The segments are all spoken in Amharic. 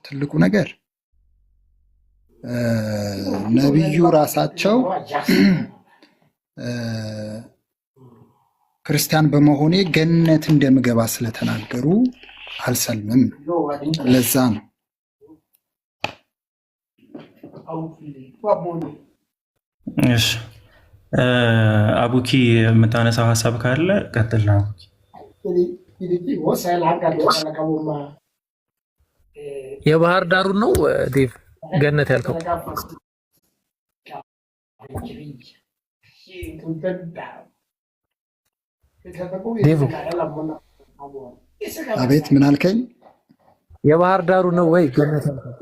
ትልቁ ነገር ነብዩ ራሳቸው ክርስቲያን በመሆኔ ገነት እንደምገባ ስለተናገሩ አልሰልምም። ለዛ ነው። እሺ አቡኪ የምታነሳው ሀሳብ ካለ ቀጥል። አቡኪ የባህር ዳሩን ነው ዴቭ ገነት ያልከው? ዴቭ አቤት፣ ምን አልከኝ? የባህር ዳሩ ነው ወይ ገነት ያልከው?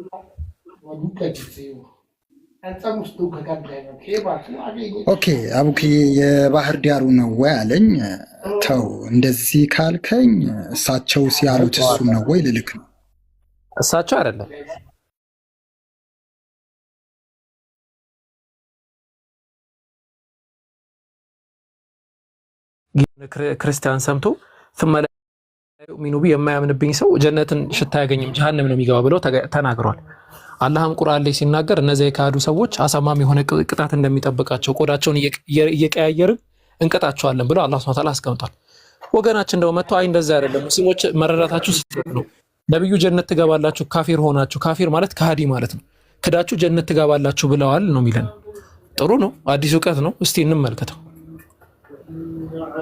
ኦኬ አቡኪ የባህር ዳሩ ነው ወይ አለኝ። ተው እንደዚህ ካልከኝ እሳቸው ሲያሉት እሱን ነው ወይ ልልክ ነው። እሳቸው አይደለም ክርስቲያን ሰምቶ ሚኑቢ የማያምንብኝ ሰው ጀነትን ሽታ አያገኝም ጀሃነም ነው የሚገባ ብለው ተናግሯል። አላህም ቁርአን ላይ ሲናገር እነዚያ የካዱ ሰዎች አሳማሚ የሆነ ቅጣት እንደሚጠብቃቸው ቆዳቸውን እየቀያየርን እንቀጣቸዋለን ብለው አላህ ሱብሓነሁ ወተዓላ አስቀምጧል። ወገናችን እንደው መጥቶ አይ እንደዛ አይደለም ሙስሊሞች መረዳታችሁ ስህተት ነው፣ ነብዩ ጀነት ትገባላችሁ ካፊር ሆናችሁ፣ ካፊር ማለት ከሃዲ ማለት ነው፣ ክዳችሁ ጀነት ትገባላችሁ ብለዋል ነው የሚለን። ጥሩ ነው፣ አዲስ እውቀት ነው። እስቲ እንመልከተው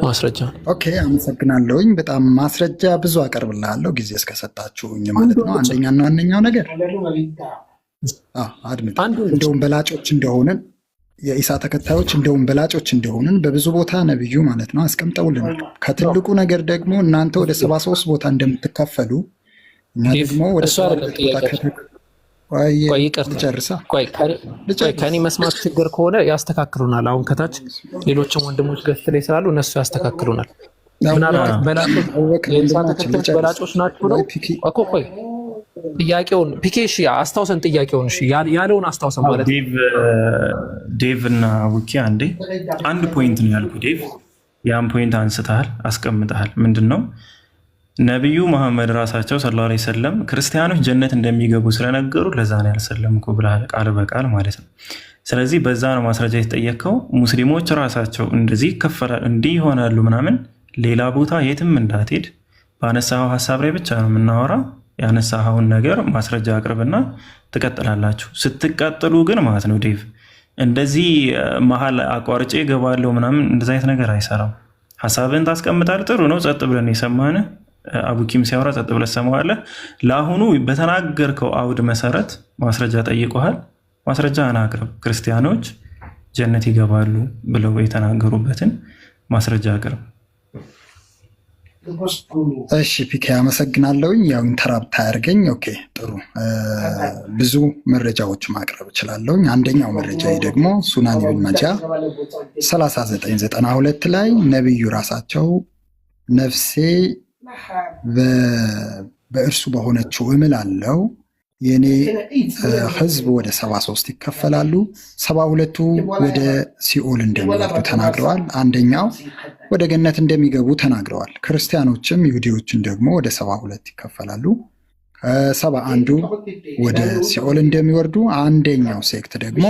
ማስረጃ። ኦኬ አመሰግናለሁኝ። በጣም ማስረጃ ብዙ አቀርብልሃለሁ ጊዜ እስከሰጣችሁኝ ማለት ነው። አንደኛና ዋነኛው ነገር አድምጥ። እንደውም በላጮች እንደሆንን የኢሳ ተከታዮች እንደውም በላጮች እንደሆንን በብዙ ቦታ ነብዩ ማለት ነው አስቀምጠውልናል። ከትልቁ ነገር ደግሞ እናንተ ወደ 73 ቦታ እንደምትከፈሉ እኛ ደግሞ ወደ ከኔ መስማት ችግር ከሆነ ያስተካክሉናል። አሁን ከታች ሌሎችም ወንድሞች ገፍት ላይ ስላሉ እነሱ ያስተካክሉናል። ምናልባት በላጮች ናቸው ነው እኮ። ቆይ ጥያቄውን ፒኬሽ አስታውሰን፣ ጥያቄውን እሺ ያለውን አስታውሰን ማለት ዴቭ እና ውኪ አንድ ፖይንት ነው ያልኩ። ዴቭ ያን ፖይንት አንስተሃል አስቀምጠሃል። ምንድን ነው ነቢዩ መሐመድ ራሳቸው ሰለላሁ ዐለይሂ ወሰለም ክርስቲያኖች ጀነት እንደሚገቡ ስለነገሩ ለዛ ነው ያልሰለምኩ ብለሃል፣ ቃል በቃል ማለት ነው። ስለዚህ በዛ ነው ማስረጃ የተጠየቀው። ሙስሊሞች ራሳቸው እንደዚህ ይከፈላል እንዲህ ይሆናሉ ምናምን፣ ሌላ ቦታ የትም እንዳትሄድ በአነሳኸው ሀሳብ ላይ ብቻ ነው የምናወራ። ያነሳኸውን ነገር ማስረጃ አቅርብና ትቀጥላላችሁ። ስትቀጥሉ ግን ማለት ነው ዴቭ እንደዚህ መሀል አቋርጬ እገባለሁ ምናምን እንደዚ አይነት ነገር አይሰራም። ሀሳብህን ታስቀምጣል። ጥሩ ነው። ጸጥ ብለን የሰማንህ አቡኪም ሲያወራ ጸጥ ብለህ ሰማዋለህ። ለአሁኑ በተናገርከው አውድ መሰረት ማስረጃ ጠይቀሃል። ማስረጃህን አቅርብ። ክርስቲያኖች ጀነት ይገባሉ ብለው የተናገሩበትን ማስረጃ አቅርብ። እሺ ፒኬ አመሰግናለሁኝ። ያው ኢንተራፕት አያርገኝ። ኦኬ ጥሩ። ብዙ መረጃዎች ማቅረብ እችላለሁኝ። አንደኛው መረጃ ደግሞ ሱናን ኢብን ማጃ 3992 ላይ ነብዩ ራሳቸው ነፍሴ በእርሱ በሆነችው እምላለሁ የኔ ህዝብ ወደ 73 ይከፈላሉ፣ 72ቱ ወደ ሲኦል እንደሚወርዱ ተናግረዋል። አንደኛው ወደ ገነት እንደሚገቡ ተናግረዋል። ክርስቲያኖችም ይሁዲዎችን ደግሞ ወደ 72 ይከፈላሉ፣ ከ71ዱ ወደ ሲኦል እንደሚወርዱ፣ አንደኛው ሴክት ደግሞ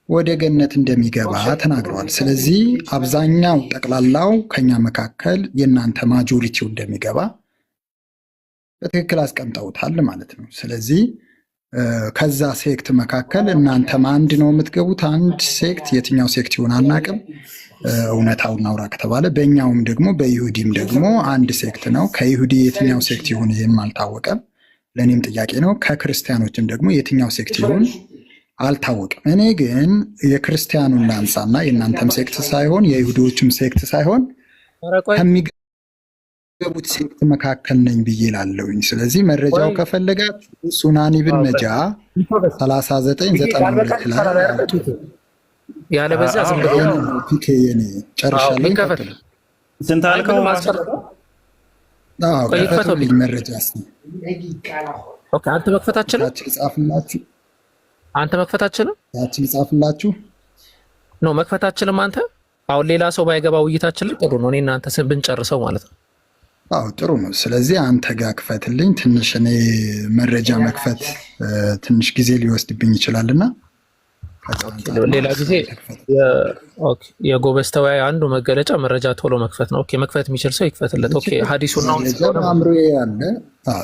ወደ ገነት እንደሚገባ ተናግረዋል። ስለዚህ አብዛኛው ጠቅላላው ከኛ መካከል የእናንተ ማጆሪቲው እንደሚገባ በትክክል አስቀምጠውታል ማለት ነው። ስለዚህ ከዛ ሴክት መካከል እናንተም አንድ ነው የምትገቡት። አንድ ሴክት የትኛው ሴክት ይሆን አናቅም። እውነታውን አውራ ከተባለ በእኛውም ደግሞ በይሁዲም ደግሞ አንድ ሴክት ነው። ከይሁዲ የትኛው ሴክት ይሆን ይህም አልታወቀም። ለእኔም ጥያቄ ነው። ከክርስቲያኖችም ደግሞ የትኛው ሴክት ይሆን አልታወቅም። እኔ ግን የክርስቲያኑን ላንሳና የእናንተም ሴክት ሳይሆን የይሁዲዎችም ሴክት ሳይሆን ከሚገቡት ሴክት መካከል ነኝ ብዬ ላለሁኝ። ስለዚህ መረጃው ከፈለጋት ሱናን ኢብን መጃ 3992 ላይ ያለ በዛ ዝም ብሎ ፒኬ የኔ ጨርሻለሁ። ስንት አልከው? ከፈተልኝ መረጃ አንተ መክፈታችን ጻፍላችሁ አንተ መክፈታችንም ያችን ጻፍላችሁ ነው መክፈታችንም አንተ አሁን ሌላ ሰው ባይገባ ውይይታችን ላይ ጥሩ ነው። እኔ እናንተ ብንጨርሰው ማለት ነው። አዎ ጥሩ ነው። ስለዚህ አንተ ጋር ክፈትልኝ። ትንሽ እኔ መረጃ መክፈት ትንሽ ጊዜ ሊወስድብኝ ይችላልና ሌላ ጊዜ የጎበዝ ተወያይ አንዱ መገለጫ መረጃ ቶሎ መክፈት ነው። ኦኬ መክፈት የሚችል ሰው ይክፈትለት። ኦኬ ሐዲሱን ነው አምሮ ያለ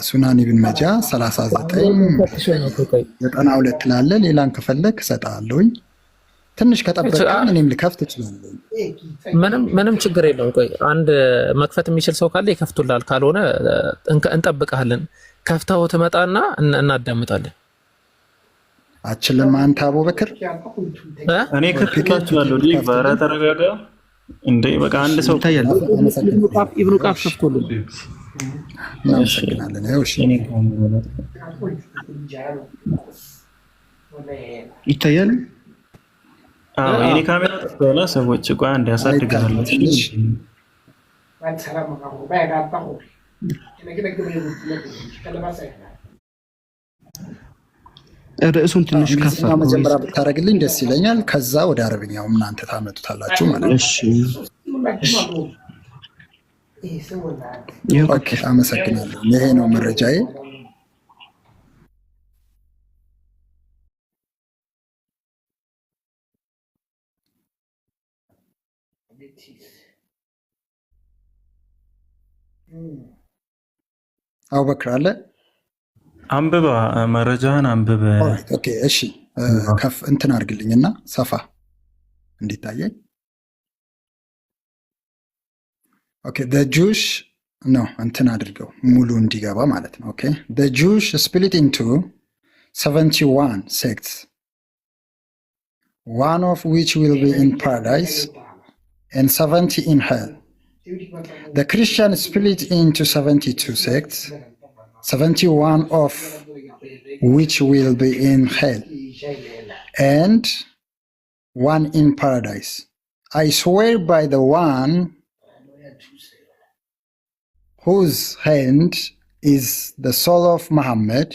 ሱናን ኢብን መጃ 3992 ላለ ሌላን ከፈለክ እሰጥሃለሁኝ። ትንሽ ከጠበቀኝ እኔም ልከፍት እችላለሁ። ምንም ችግር የለውም። ቆይ አንድ መክፈት የሚችል ሰው ካለ ይከፍቱላል፣ ካልሆነ እንጠብቅሃለን። ከፍተው ትመጣና እናዳምጣለን። አችልም አንተ አቡበክር እኔ ከፍታችኋለሁ። ኧረ ተረጋጋ እንዴ! በቃ አንድ ሰው ይታያል። ኢብኑ ቃፍ ከፍቶልን እናመሰግናለን። እሺ ይታያል። አዎ የኔ ካሜራ ተስተዋላ ሰዎች ቆይ አንድ ያሳድጋለሁ። ርዕሱን ትንሽ ከፍ መጀመሪያ ብታደርግልኝ ደስ ይለኛል። ከዛ ወደ አረብኛው እናንተ ታመጡታላችሁ ማለት ነው። ኦኬ አመሰግናለሁ። ይሄ ነው መረጃዬ። አቡበክር አለ አንብባ መረጃህን አንብበ። ኦኬ እሺ ከፍ እንትን አድርግልኝና ሰፋ እንዲታየኝ። ኦኬ the Jewish no እንትን አድርገው ሙሉ እንዲገባ ማለት ነው። ኦኬ the Jewish split into 71 sects, one of which will be in paradise and 70 in hell. The Christian split into 72 sects, 71 of which will be in hell and one in paradise. I swear by the one whose hand is the soul of Muhammad,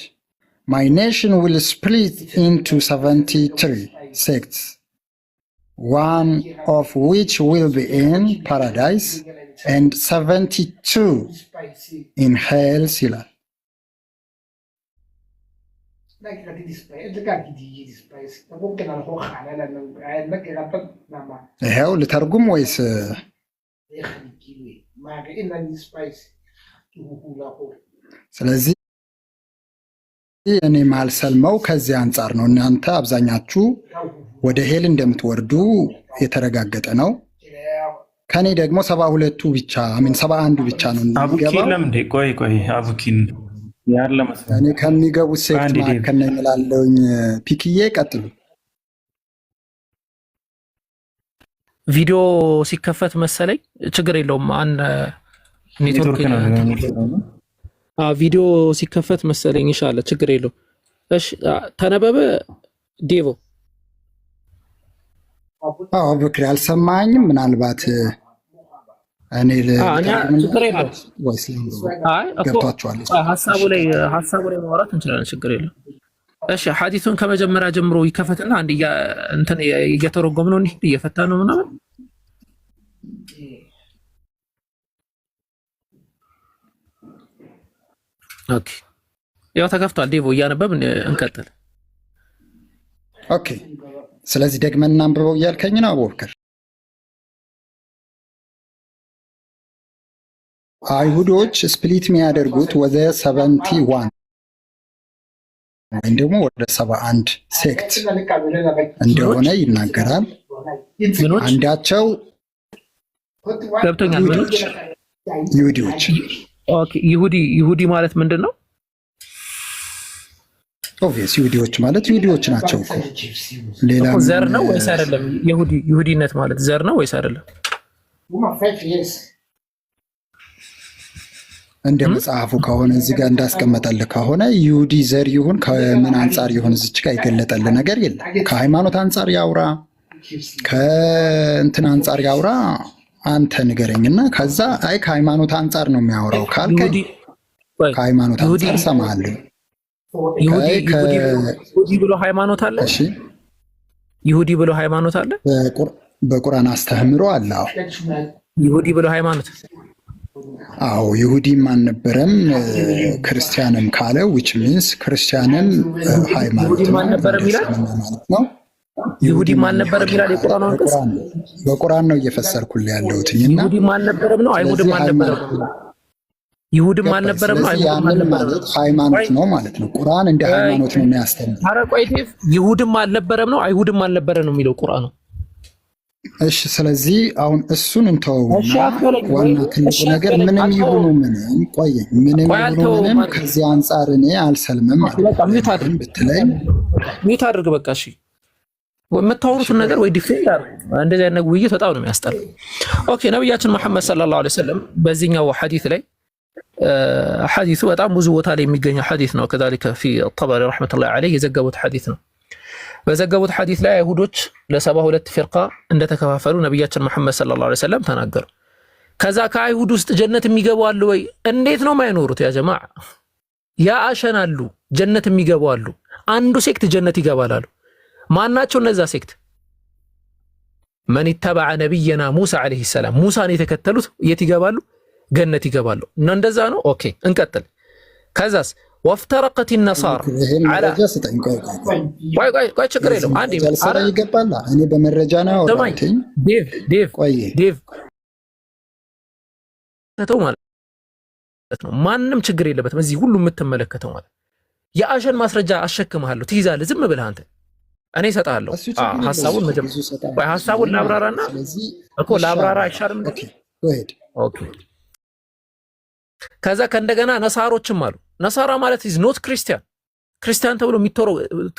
my nation will split into 73 sects, one of which will be in paradise and 72 in hell. Sila. ይኸው ልተርጉም ወይስ? ስለዚህ እኔ ማልሰልመው ከዚህ አንጻር ነው። እናንተ አብዛኛችሁ ወደ ሄል እንደምትወርዱ የተረጋገጠ ነው። ከኔ ደግሞ 72ቱ ብቻ 71ዱ ብቻ ነው የሚገባው። ቆይ አቡኪን ያለ መስሎኝ እኔ ከሚገቡት ሴክት መካከል ነኝ እላለሁኝ። ፒክዬ ቀጥሉ። ቪዲዮ ሲከፈት መሰለኝ ችግር የለውም። ኔትወርክ ነው። ቪዲዮ ሲከፈት መሰለኝ ኢንሻአላህ ችግር የለውም። እሺ ተነበበ ዴቮ። አቡበክር አልሰማኝም። ምናልባት እኔ ገብቷቸዋል። ሀሳቡ ላይ ማውራት እንችላለን። ችግር የለም። እሺ ሐዲሱን ከመጀመሪያ ጀምሮ ይከፈትና አንድ እንትን እየተረጎም ነው እንዴ እየፈታ ነው ምናምን። ኦኬ ያው ተከፍቷል። ዴቮ እያነበብን እንቀጥል። ኦኬ ስለዚህ ደግመን እናንብበው እያልከኝ ነው አቡበክር? አይሁዶች ስፕሊት የሚያደርጉት ወደ 71 ወይም ደግሞ ወደ 71 ሴክት እንደሆነ ይናገራል። አንዳቸው ገብቶኛል። ምኖች ይሁዲዎች። ኦኬ ይሁዲ ማለት ምንድን ነው? ኦብቪየስ ይሁዲዎች ማለት ይሁዲዎች ናቸው እኮ። ሌላ ዘር ነው ወይስ አይደለም? ይሁዲነት ማለት ዘር ነው ወይስ አይደለም? እንደ መጽሐፉ ከሆነ እዚህ ጋር እንዳስቀመጠልህ ከሆነ ይሁዲ ዘር ይሁን ከምን አንጻር ይሁን እዚች ጋር የገለጠልህ ነገር የለም። ከሃይማኖት አንጻር ያውራ ከእንትን አንጻር ያውራ አንተ ንገረኝና ከዛ አይ ከሃይማኖት አንጻር ነው የሚያወራው ካልከኝ ከሃይማኖት አንጻር እሰማሃለሁ። ይሁዲ ብሎ ሃይማኖት አለ? እሺ ይሁዲ ብሎ ሃይማኖት አለ? በቁርአን አስተምህሮ አለ። ይሁዲ ብሎ ሃይማኖት አዎ ይሁዲም አልነበረም ክርስቲያንም ካለ which means ክርስቲያንም ሃይማኖት ይሁዲም አልነበረም ይላል ማለት ነው። ይሁዲም አልነበረም ይላል የቁርአን አንቀጽ። በቁርአን ነው እየፈሰርኩልህ ያለሁት እና ይሁዲም አልነበረም ነው አይሁድም አልነበረም ነው። ይሁድም አልነበረም ነው አይሁድም አልነበረም ሃይማኖት ነው ማለት ነው። ቁርአን እንደ ሃይማኖት ነው የሚያስተምረው። ኧረ ቆይ ዴቭ ይሁድም አልነበረም ነው አይሁድም አልነበረም ነው የሚለው ቁርአኑ። እሺ ስለዚህ አሁን እሱን እንተውና ዋና ትልቁ ነገር ምንም ይሁኑ ምንም ምንም ይሁኑ ምንም ከዚህ አንጻር እኔ አልሰልምም ማለት ነው ብትለኝ ሚት አድርግ በቃ እሺ። የምታወሩትን ነገር ወይ ዲፌንድ አድርጉ። እንደዚህ አይነት ውይይት በጣም ነው የሚያስጠላው። ኦኬ ነብያችን መሐመድ ሰለላሁ ዐለይሂ ወሰለም በዚህኛው ሐዲስ ላይ ሐዲሱ በጣም ብዙ ቦታ ላይ የሚገኘው ሐዲስ ነው። ከذلك في الطبري رحمة الله عليه የዘገቡት ሐዲስ ነው። በዘገቡት ሐዲስ ላይ አይሁዶች ለ72 ፍርቃ እንደተከፋፈሉ ነብያችን መሐመድ ሰለላሁ ዐለይሂ ወሰለም ተናገሩ። ከዛ ከአይሁድ ውስጥ ጀነት የሚገቡ አሉ ወይ? እንዴት ነው የማይኖሩት? ያ ጀማዓ ያ አሸናሉ ጀነት የሚገቡ አሉ። አንዱ ሴክት ጀነት ይገባል አሉ። ማናቸው እነዛ ሴክት? መን ተበዐ ነብየና ሙሳ ዐለይሂ ሰላም ሙሳን የተከተሉት የት ይገባሉ? ገነት ይገባሉ። እና እንደዛ ነው። ኦኬ እንቀጥል። ከዛስ ወፍተረቀት النصارى على ቆይ ችግር የለውም አንዴ አረ ይገባል። እኔ በመረጃ ነው አውራኝ ዴቭ ከተው ማለት ነው። ማንም ችግር የለበትም እዚህ ሁሉ የምትመለከተው ማለት የአሸን ማስረጃ አሸክምሃለሁ ትይዛለህ። ዝም ብለህ አንተ እኔ እሰጥሃለሁ ሐሳቡን መጀመሪያ ሐሳቡን ላብራራና እኮ ላብራራ አይሻልም? ኦኬ ከዛ ከእንደገና ነሳሮችም አሉ። ነሳራ ማለት is not ክርስቲያን ተብሎ የሚተረጉ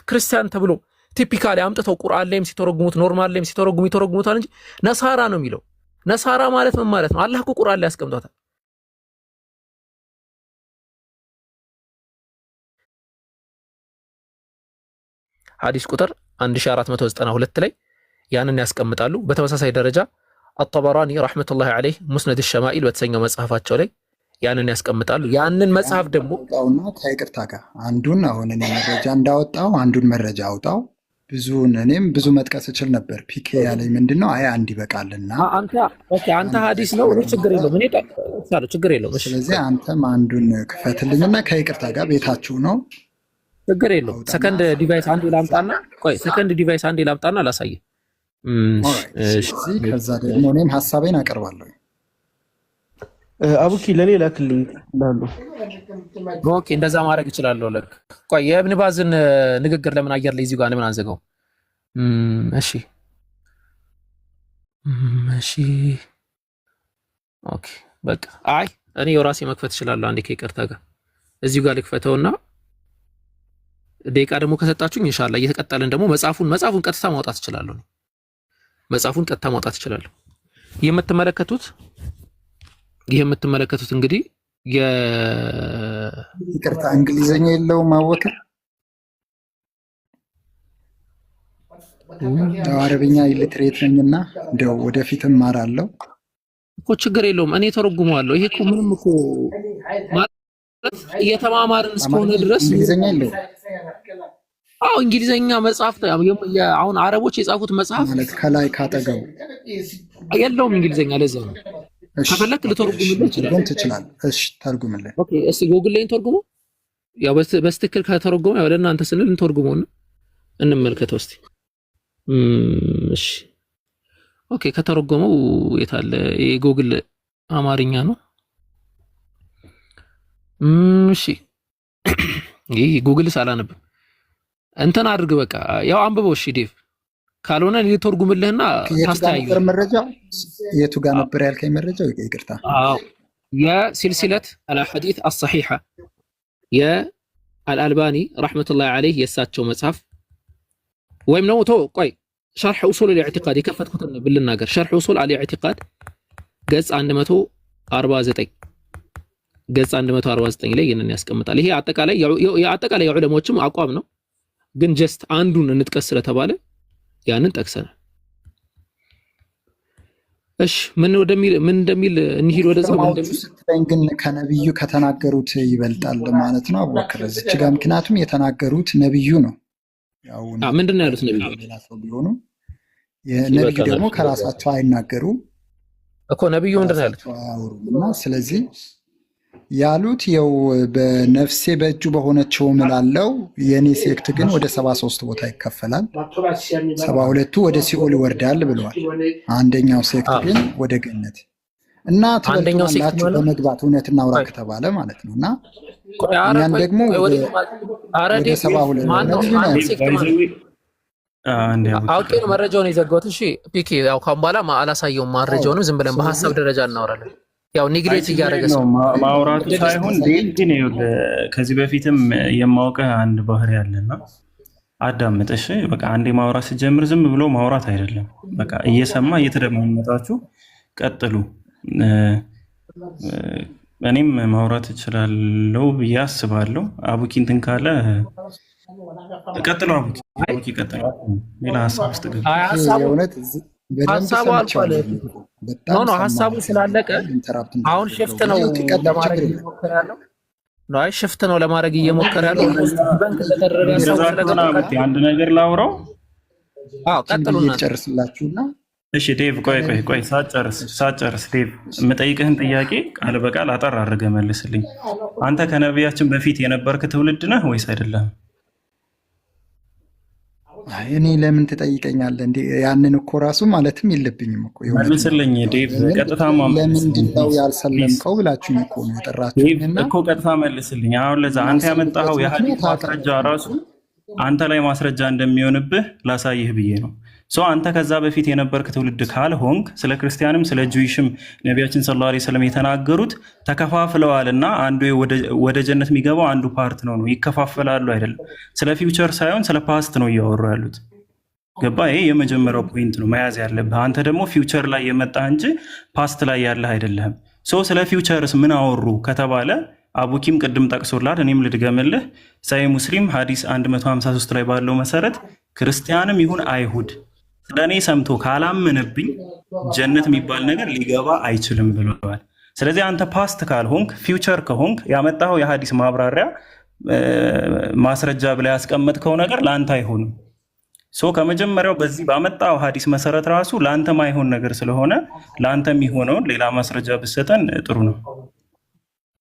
ክርስቲያን ተብሎ ቲፒካሊ አምጥተው ቁርአን ላይም ሲተረጉሙት ኖርማል ላይም ይተረጉሙታል እንጂ ነሳራ ነው የሚለው። ነሳራ ማለት ምን ማለት ነው? አላህ እኮ ቁርአን ላይ ያስቀምጧታል። ሐዲስ ቁጥር 1492 ላይ ያንን ያስቀምጣሉ። በተመሳሳይ ደረጃ አጠበራኒ ረሕመቱላሂ ዐለይህ ሙስነድ ሸማኢል በተሰኘው መጽሐፋቸው ላይ ያንን ያስቀምጣሉ። ያንን መጽሐፍ ደግሞ አውጣውና ከይቅርታ ጋር አንዱን አሁን እኔ መረጃ እንዳወጣው አንዱን መረጃ አውጣው። እኔም ብዙ መጥቀስ እችል ነበር። ፒኬ ያለኝ ምንድነው? አይ አንድ ይበቃልና አንተ ሐዲስ ነው እኔ ችግር የለውም እኔ ታውቃለህ ችግር የለውም። ስለዚህ አንተም አንዱን ክፈትልኝና ከይቅርታ ጋር ቤታችሁ ነው ችግር የለውም። ሰከንድ ዲቫይስ አንዴ ላምጣና ላሳየህ። እሺ ከዛ ደግሞ እኔም ሐሳቤን አቀርባለሁ። አቡኪ ለኔ ላክልኝ እንዳሉ። ኦኬ እንደዛ ማድረግ እችላለሁ። ለክ ቆይ የኢብኑ ባዝን ንግግር ለምን አየር ላይ እዚሁ ጋር ለምን አንዘጋው? እሺ ኦኬ በቃ አይ እኔ የራሴ መክፈት እችላለሁ። አንዴ ከይቅርታ ጋር እዚሁ ጋር ልክፈተውና ደቂቃ ደግሞ ከሰጣችሁኝ ኢንሻአላህ እየተቀጠልን ደግሞ መጽሐፉን ቀጥታ ማውጣት እችላለሁ። መጽሐፉን ቀጥታ ማውጣት እችላለሁ። ይሄ የምትመለከቱት እንግዲህ ይቅርታ እንግሊዘኛ የለውም አወከር አረብኛ ኢሊትሬት ነኝና እንደው ወደፊት እማራለሁ እኮ ችግር የለውም። እኔ ተረጉመዋለሁ። ይሄ እኮ ምንም እኮ ማለት እየተማማርን እስከሆነ ድረስ እንግሊዘኛ የለውም። አዎ እንግሊዘኛ መጽሐፍ አሁን አረቦች የጻፉት መጽሐፍ ማለት ከላይ ካጠገቡ የለውም እንግሊዘኛ። ለዛ ነው ከፈለክ ልተርጉምልህ ትችላለህ። እሺ ተርጉምልኝ። ኦኬ እስቲ ጎግል ላይ ተርጉሙ። ያው በስትክክል ከተረጎመ ያው ለእናንተ ስንል እንተርጉመውና እንመልከተው እስቲ። እሺ ኦኬ ከተረጎመው የታለ የጎግል አማርኛ ነው። እሺ ይሄ ጉግል ሳላነብም እንትን አድርግ በቃ ያው አንብበው። እሺ ዴቭ ካልሆነ ሊተርጉምልህና ታስተያዩ። መረጃ የቱ ጋር ነበር ያልከኝ? መረጃው ይቅርታ። አዎ የሲልሲለት አልሐዲስ አልሰሒሐ የአልአልባኒ ረሕመቱላሂ ዐለይህ የእሳቸው መጽሐፍ ወይም ነው ቆይ ሸርሕ ኡሱል አልኢዕቲቃድ የከፈትኩትን ብልናገር ሸርሕ ኡሱል አልኢዕቲቃድ ገጽ 149 ላይ ይህንን ያስቀምጣል። ይሄ አጠቃላይ የዑለሞችም አቋም ነው፣ ግን ጀስት አንዱን እንጥቀስ ስለተባለ ያንን ጠቅሰናል። እሺ ምን እንደሚል እንሂድ ወደዛው። ግን ከነብዩ ከተናገሩት ይበልጣል ማለት ነው አቡበክር እዚች ጋር። ምክንያቱም የተናገሩት ነብዩ ነው። ያው ምንድነው ያሉት ነብዩ? ሌላ ሰው ቢሆኑ የነብዩ ደግሞ ከራሳቸው አይናገሩም። እኮ ነብዩ ምንድን ነው ያሉት? እና ስለዚህ ያሉት ይኸው በነፍሴ በእጁ በሆነችው እምላለሁ የኔ ሴክት ግን ወደ 73 ቦታ ይከፈላል፣ 72ቱ ወደ ሲኦል ይወርዳል ብለዋል። አንደኛው ሴክት ግን ወደ ገነት እና ትበልጡናላችሁ በመግባት እውነት እናውራ ከተባለ ማለት ነው። እና እኛን ደግሞ ወደ 72 አውቄ ነው መረጃውን የዘጋሁት። እሺ ፒኬ ያው ካሁን በኋላ አላሳየውም መረጃውንም፣ ዝም ብለን በሀሳብ ደረጃ እናወራለን። ያው ኒግሌት እያደረገ ሰው ማውራቱ ሳይሆን ግን ከዚህ በፊትም የማውቀህ አንድ ባህሪ ያለና አዳምጥ። እሺ በቃ አንዴ ማውራት ሲጀምር ዝም ብሎ ማውራት አይደለም። በቃ እየሰማ እየተደማመጣችሁ ቀጥሉ። እኔም ማውራት እችላለሁ ብዬ አስባለሁ። አቡኪ እንትን ካለ ቀጥሎ አቡኪ ቀጥሎ። ሌላ ሀሳብ ውስጥ ገባ። ሀሳቡ አልቋል። ሀሳቡ ስላለቀ አሁን ሽፍት ነው ለማድረግ እየሞከረ ያለው ነው። አይ ሽፍት ነው ለማድረግ እየሞከረ ያለው አንድ ነገር ላውራው። ቀጥሉና ጨርስላችሁና እሺ ዴቭ ቆይ ሳትጨርስ ዴቭ የምጠይቅህን ጥያቄ ቃል በቃል አጠር አድርገህ መልስልኝ። አንተ ከነቢያችን በፊት የነበርክ ትውልድ ነህ ወይስ አይደለም? እኔ ለምን ትጠይቀኛለህ እንዴ? ያንን እኮ ራሱ ማለትም የለብኝም እኮ መልስልኝ ዴቭ። ቀጥታ ለምንድን ነው ያልሰለምከው ብላችሁኝ እኮ ነው የጠራችሁኝና እኮ ቀጥታ መልስልኝ። አሁን ለዛ አንተ ያመጣኸው የሐዲስ ማስረጃ ራሱ አንተ ላይ ማስረጃ እንደሚሆንብህ ላሳይህ ብዬ ነው። አንተ ከዛ በፊት የነበርክ ትውልድ ካልሆንክ ስለ ክርስቲያንም ስለ ጁዊሽም ነቢያችን ሰለላሁ ዐለይሂ ወሰለም የተናገሩት ተከፋፍለዋልና አንዱ ወደ ጀነት የሚገባው አንዱ ፓርት ነው ይከፋፈላሉ አይደለም። ስለ ፊውቸር ሳይሆን ስለ ፓስት ነው እያወሩ ያሉት። ገባ? ይሄ የመጀመሪያው ፖይንት ነው መያዝ ያለብህ። አንተ ደግሞ ፊውቸር ላይ የመጣ እንጂ ፓስት ላይ ያለህ አይደለህም። ስለ ፊውቸርስ ምን አወሩ ከተባለ አቡኪም ቅድም ጠቅሶላል፣ እኔም ልድገምልህ። ሳሂህ ሙስሊም ሐዲስ 153 ላይ ባለው መሰረት ክርስቲያንም ይሁን አይሁድ ስለኔ ሰምቶ ካላመነብኝ ጀነት የሚባል ነገር ሊገባ አይችልም ብለዋል። ስለዚህ አንተ ፓስት ካልሆንክ ፊውቸር ከሆንክ ያመጣኸው የሐዲስ ማብራሪያ ማስረጃ ብላ ያስቀመጥከው ነገር ለአንተ አይሆንም። ከመጀመሪያው በዚህ ባመጣው ሐዲስ መሰረት ራሱ ለአንተ ማይሆን ነገር ስለሆነ ለአንተ የሚሆነውን ሌላ ማስረጃ ብሰጠን ጥሩ ነው።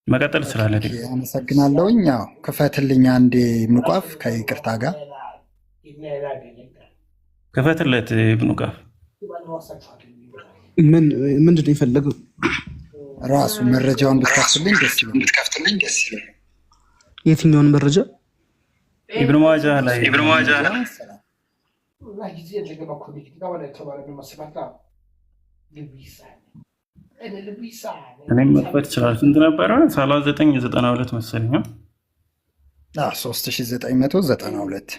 መቀጠል ትችላለህ። አመሰግናለሁኝ። ያው ክፈትልኝ አንዴ ምቋፍ ከይቅርታ ጋር ክፈትለት ኢብኑ ቃፍ። ምንድን ነው የፈለገው? ራሱ መረጃውን ብትከፍትልኝ ደስ ይላል። የትኛውን መረጃ? ኢብኑ ማጃ ላይ እኔም መክፈት ይችላል። ስንት ነበረ? 3992 መሰለኝ። 3992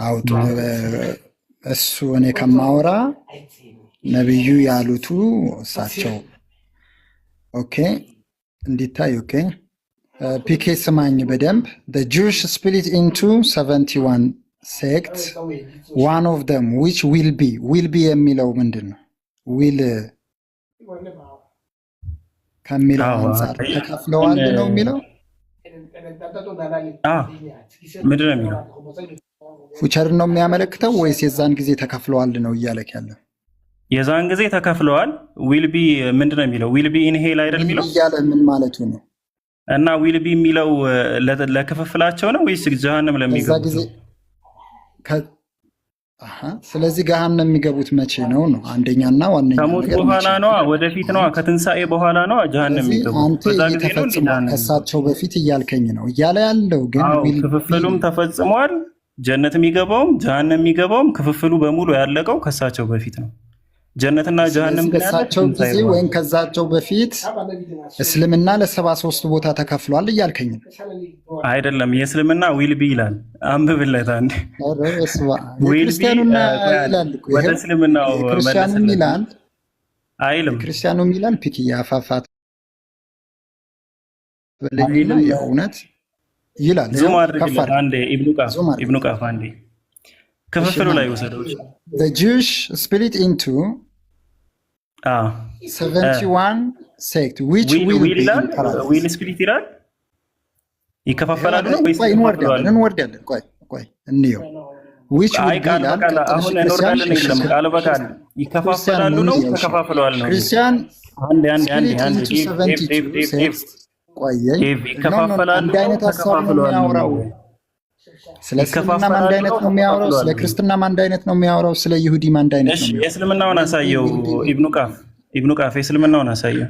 አውጡ። እሱ እኔ ከማወራ ነብዩ ያሉቱ እሳቸው ኦኬ እንዲታይ ኦኬ። ፒኬ ስማኝ በደንብ the Jewish split into 71 sects, one of them which will be የሚለው ምንድን ነው? will ከሚለው አንጻር ተከፍለዋል ነው የሚለው። ምንድን ነው የሚለው? ፉቸር ነው የሚያመለክተው ወይስ የዛን ጊዜ ተከፍለዋል ነው እያለክ ያለው? የዛን ጊዜ ተከፍለዋል። ዊል ቢ ምንድን ነው የሚለው? ዊል ቢ ኢንሄል አይደል የሚለው እያለ ምን ማለቱ ነው? እና ዊል ቢ የሚለው ለክፍፍላቸው ነው ወይስ ጀሃነም ለሚገቡት ነው? ስለዚህ ገሃነም የሚገቡት መቼ ነው? አንደኛና ዋነኛ ከሞት በኋላ ነው፣ ወደፊት ነው፣ ከትንሣኤ በኋላ ነው ጀሃነም የሚገቡት። አንተ ተፈጽሟል ከእሳቸው በፊት እያልከኝ ነው እያለ ያለው ግን ክፍፍሉም ተፈጽሟል። ጀነት የሚገባውም ጀሃነም የሚገባውም ክፍፍሉ በሙሉ ያለቀው ከእሳቸው በፊት ነው። ጀነትና ጀሃነም ግን ከእሳቸው ጊዜ ወይም ከዛቸው በፊት እስልምና ለ73 ቦታ ተከፍሏል እያልከኝ ነው አይደለም? የእስልምና ዊልቢ ይላል። አንብብለት አንዴ። ክርስቲያኑና ይላል እኮ ወደ እስልምናው ክርስቲያኑም ይላል አይልም? ክርስቲያኑም ይላል ፒክያ አፋፋት በለኝና የእውነት ይላል። ዙም አድርግለት አንዴ። ኢብኑ ቃፍ አንዴ ክፍፍሉ ላይ ወሰደው። the Jewish split into 71 sect which will be will split ይላል። ይከፋፈላሉ ነው ወይስ እንወርዳለን? ቆይ እንየው። which will be ቃል በቃል አሁን እንወርዳለን የለም ቃል በቃል ይከፋፈላሉ ነው ተከፋፍለዋል ነው ክርስቲያን አንድ ይከፋፈላሉ አንድ አይነት ሀሳብ ነው የሚያወራው ስለ እስልምና አንድ አይነት ነው የሚያወራው ስለ ክርስትና አንድ አይነት ነው የሚያወራው ስለ ይሁዲ አንድ አይነት ነው እሺ የእስልምናውን አሳየው ኢብኑ ቃፍ የእስልምናውን አሳየው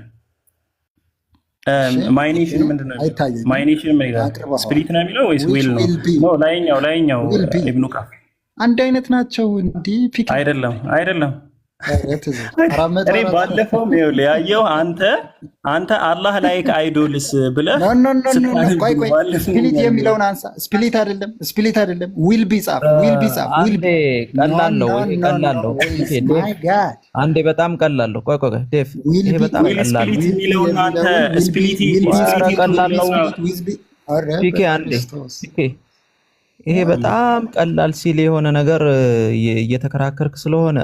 ማይኔሽን ምንድነው ማይኔሽን ምን ይላል ስፒሪት ነው የሚለው ወይስ ዊል ነው ላይኛው ኢብኑ ቃፍ አንድ አይነት ናቸው እንዴ ፒክ አይደለም እኔ ባለፈው ነው ያየው አንተ አላህ ላይክ አይዶልስ ብለህ ቆይ ስፒሪት የሚለውን አንሳ ስፒሪት አይደለም ዊል ቢ ጻፍ ዊል ቢ ቀላለው አንዴ በጣም ቀላለው ቆይ ዴፍ ይሄ በጣም ቀላል የሚለውን አንተ ስፒሪት ቀላለው ፒኬ አንዴ ፒኬ ይሄ በጣም ቀላል ሲል የሆነ ነገር እየተከራከርክ ስለሆነ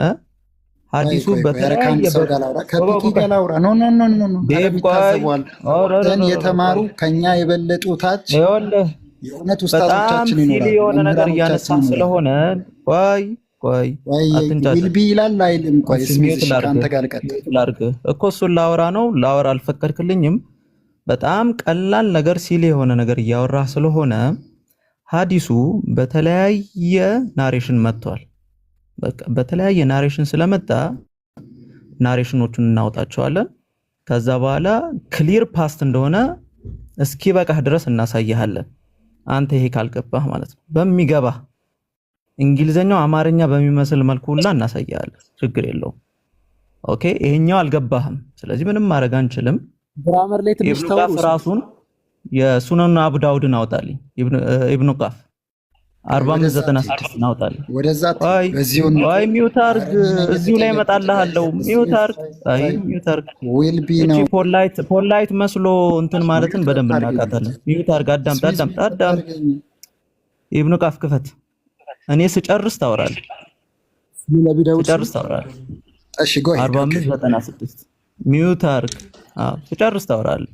ሐዲሱ በተለያየ የተማሩ ከኛ የበለጡ ታች የእውነት ውስጣቶቻችን ይኖራል የሆነ ነገር እያነሳ ስለሆነ ቆይ ዊልቢ ይላል አይልም ቆይ ስሜት ካንተ ጋር ላርግ እኮ እሱን ላወራ አልፈቀድክልኝም በጣም ቀላል ነገር ሲል የሆነ ነገር እያወራ ስለሆነ ሐዲሱ በተለያየ ናሬሽን መጥቷል በቃ በተለያየ ናሬሽን ስለመጣ ናሬሽኖቹን እናውጣቸዋለን ከዛ በኋላ ክሊር ፓስት እንደሆነ እስኪ በቃህ ድረስ እናሳያለን አንተ ይሄ ካልገባህ ማለት ነው በሚገባ እንግሊዘኛው አማርኛ በሚመስል መልኩ ሁላ እናሳያለን ችግር የለውም ኦኬ ይሄኛው አልገባህም ስለዚህ ምንም ማድረግ አንችልም ግራመር ላይ ትንሽ ተው ራሱን የሱነን አቡ ዳውድን አውጣልኝ ኢብኑ ቃፍ 4596 ናውጣል ወደዛ ወይ ሚውታርግ እዚሁ ላይ መጣልሃለው ሚውታርግ ዊል ቢ ነው ፖላይት መስሎ እንትን ማለትን በደንብ እናቃታለን ሚውታርግ አዳም ኢብኑ ቃፍ ክፈት እኔ ስጨርስ ታወራለህ እሺ ጎይ 4596 ሚውታርግ ስጨርስ ታወራለህ